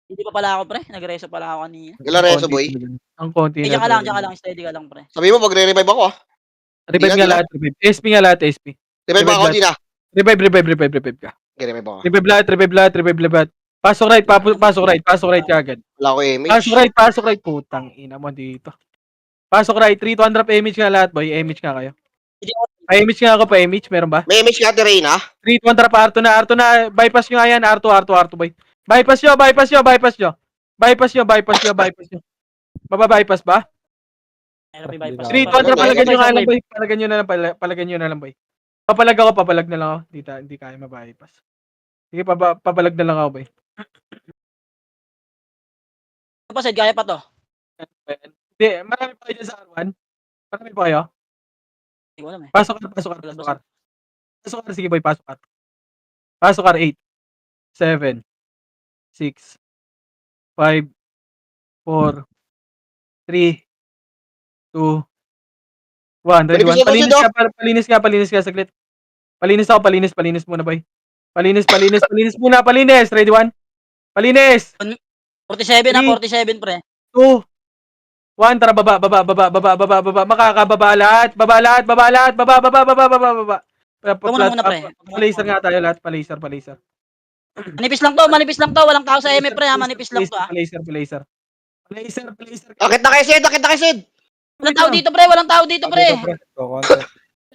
Hindi pa pala ako pre, nagreso pala ako kanina. Gala reso, boy. Ang konti Eh, na. diyan ka lang, steady ka lang pre. Sabi mo, pag-re-revive ako, ah. Revive Di nga na. lahat, revive. SP nga lahat, SP. Revive ako, di na. Revive ka. Okay, revive ako. Revive lahat. Pasok right ka agad. Wala ko image. Pasok right. Putang ina mo dito. Pasok right, 3 to 100 image nga lahat, boy. Image nga kayo. Pa-image nga ako, meron ba? May image ka, Reyna. 3 to 100 pa, Arto na. Bypass nyo nga yan, R2, boy. Bypass nyo. Baba-bypass ba? 3 to 100, palagyan nyo nga lang, boy. Palagyan nyo na lang, boy. Papalag na lang ako. Hindi kaya mabypass. Sige, papalag na lang ako, boy. Ano pa Sid, gaya pa to? Hindi, marami pa kayo dyan sa R1. Marami pa kayo. Hindi ko alam eh. Pasok ka. Sige, boy, pasok ka. Pasok ka, 8, 7, 6, 5, 4, 3, 2, 1. Ready, Manipis 1. ako, Palinis ka saglit. Palinis muna, boy. Palinis muna. Ready, 1. Palinis. 47 na, 3, 47 pre. 2, 1. Tara, baba. Makakababa lahat. Baba. Muna, pre. Palaser nga tayo lahat. Palaser. Manipis lang to, walang tao sa MF pre ha, manipis lang to ah. Palaser. Akit na kay Sid. Walang tao dito pre.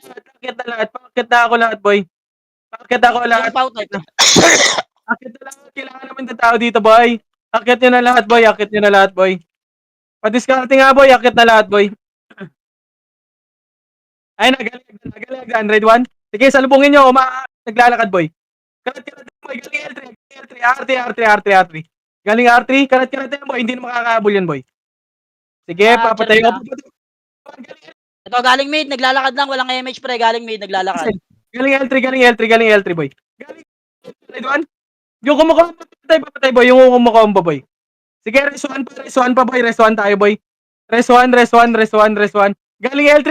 Pakit na lahat. Pakit na ako lahat, boy. Pakit ako lahat. Akit na lahat. Kailangan naman ng tao dito, boy. Akit nyo na lahat, boy. Padiskarte nga, boy. Akit na lahat, boy. Ay, nagalag. Red 1. Sige, salubungin nyo. Naglalakad, boy. Karat, boy. Galing L3. R3. Galing R3. Karat, boy. Hindi na makakahabol yan, boy. Sige, papatay ko. Ito galing mid, naglalakad lang, walang MH pre, galing mid, naglalakad. Galing L3, boy. Galing Red 1. Yung kumukombo, papatay, boy. Yung kumukombo, boy. Sige, res 1 pa, boy. Res 1 tayo, boy. Res 1. Galing L3,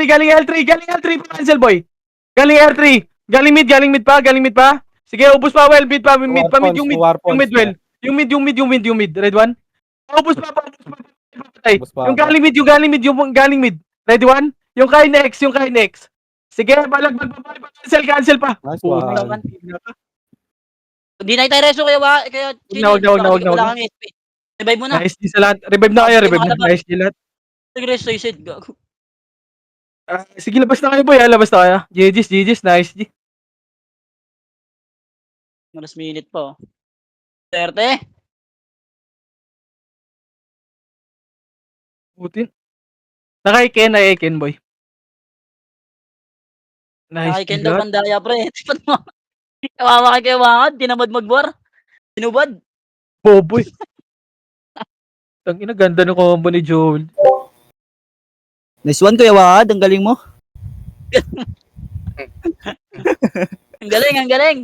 cancel, boy. Galing L3. Galing mid pa. Sige, ubos pa, well, mid pa, yung mid, yung mid. Red 1. Ubos pa. Papatay. Yung galing mid. Red 1. Yung kay next. Sige, balagbag pa, cancel pa. Nice one. Hindi na tayo reso kaya Huwag na. wala kang SP. Revive mo na. Nice sa lahat. Revive na kayo. Nice lahat. Nagreso tayo Sid, gago. Sige, labas na kayo, boy. Labas na kayo. GG's. Nice. Malas minute pa oh. 30. Putin. Nakaiken, boy. Nice. Nakikin daw pandaya pre. Tipat mo. Kawawa kay Wangad, tinamad mag-war. Sinubad. Boboy. Tangina, ganda ng combo ni Joel. Nice one, Kuya Wad. Ang galing mo. Ang galing, ang galing.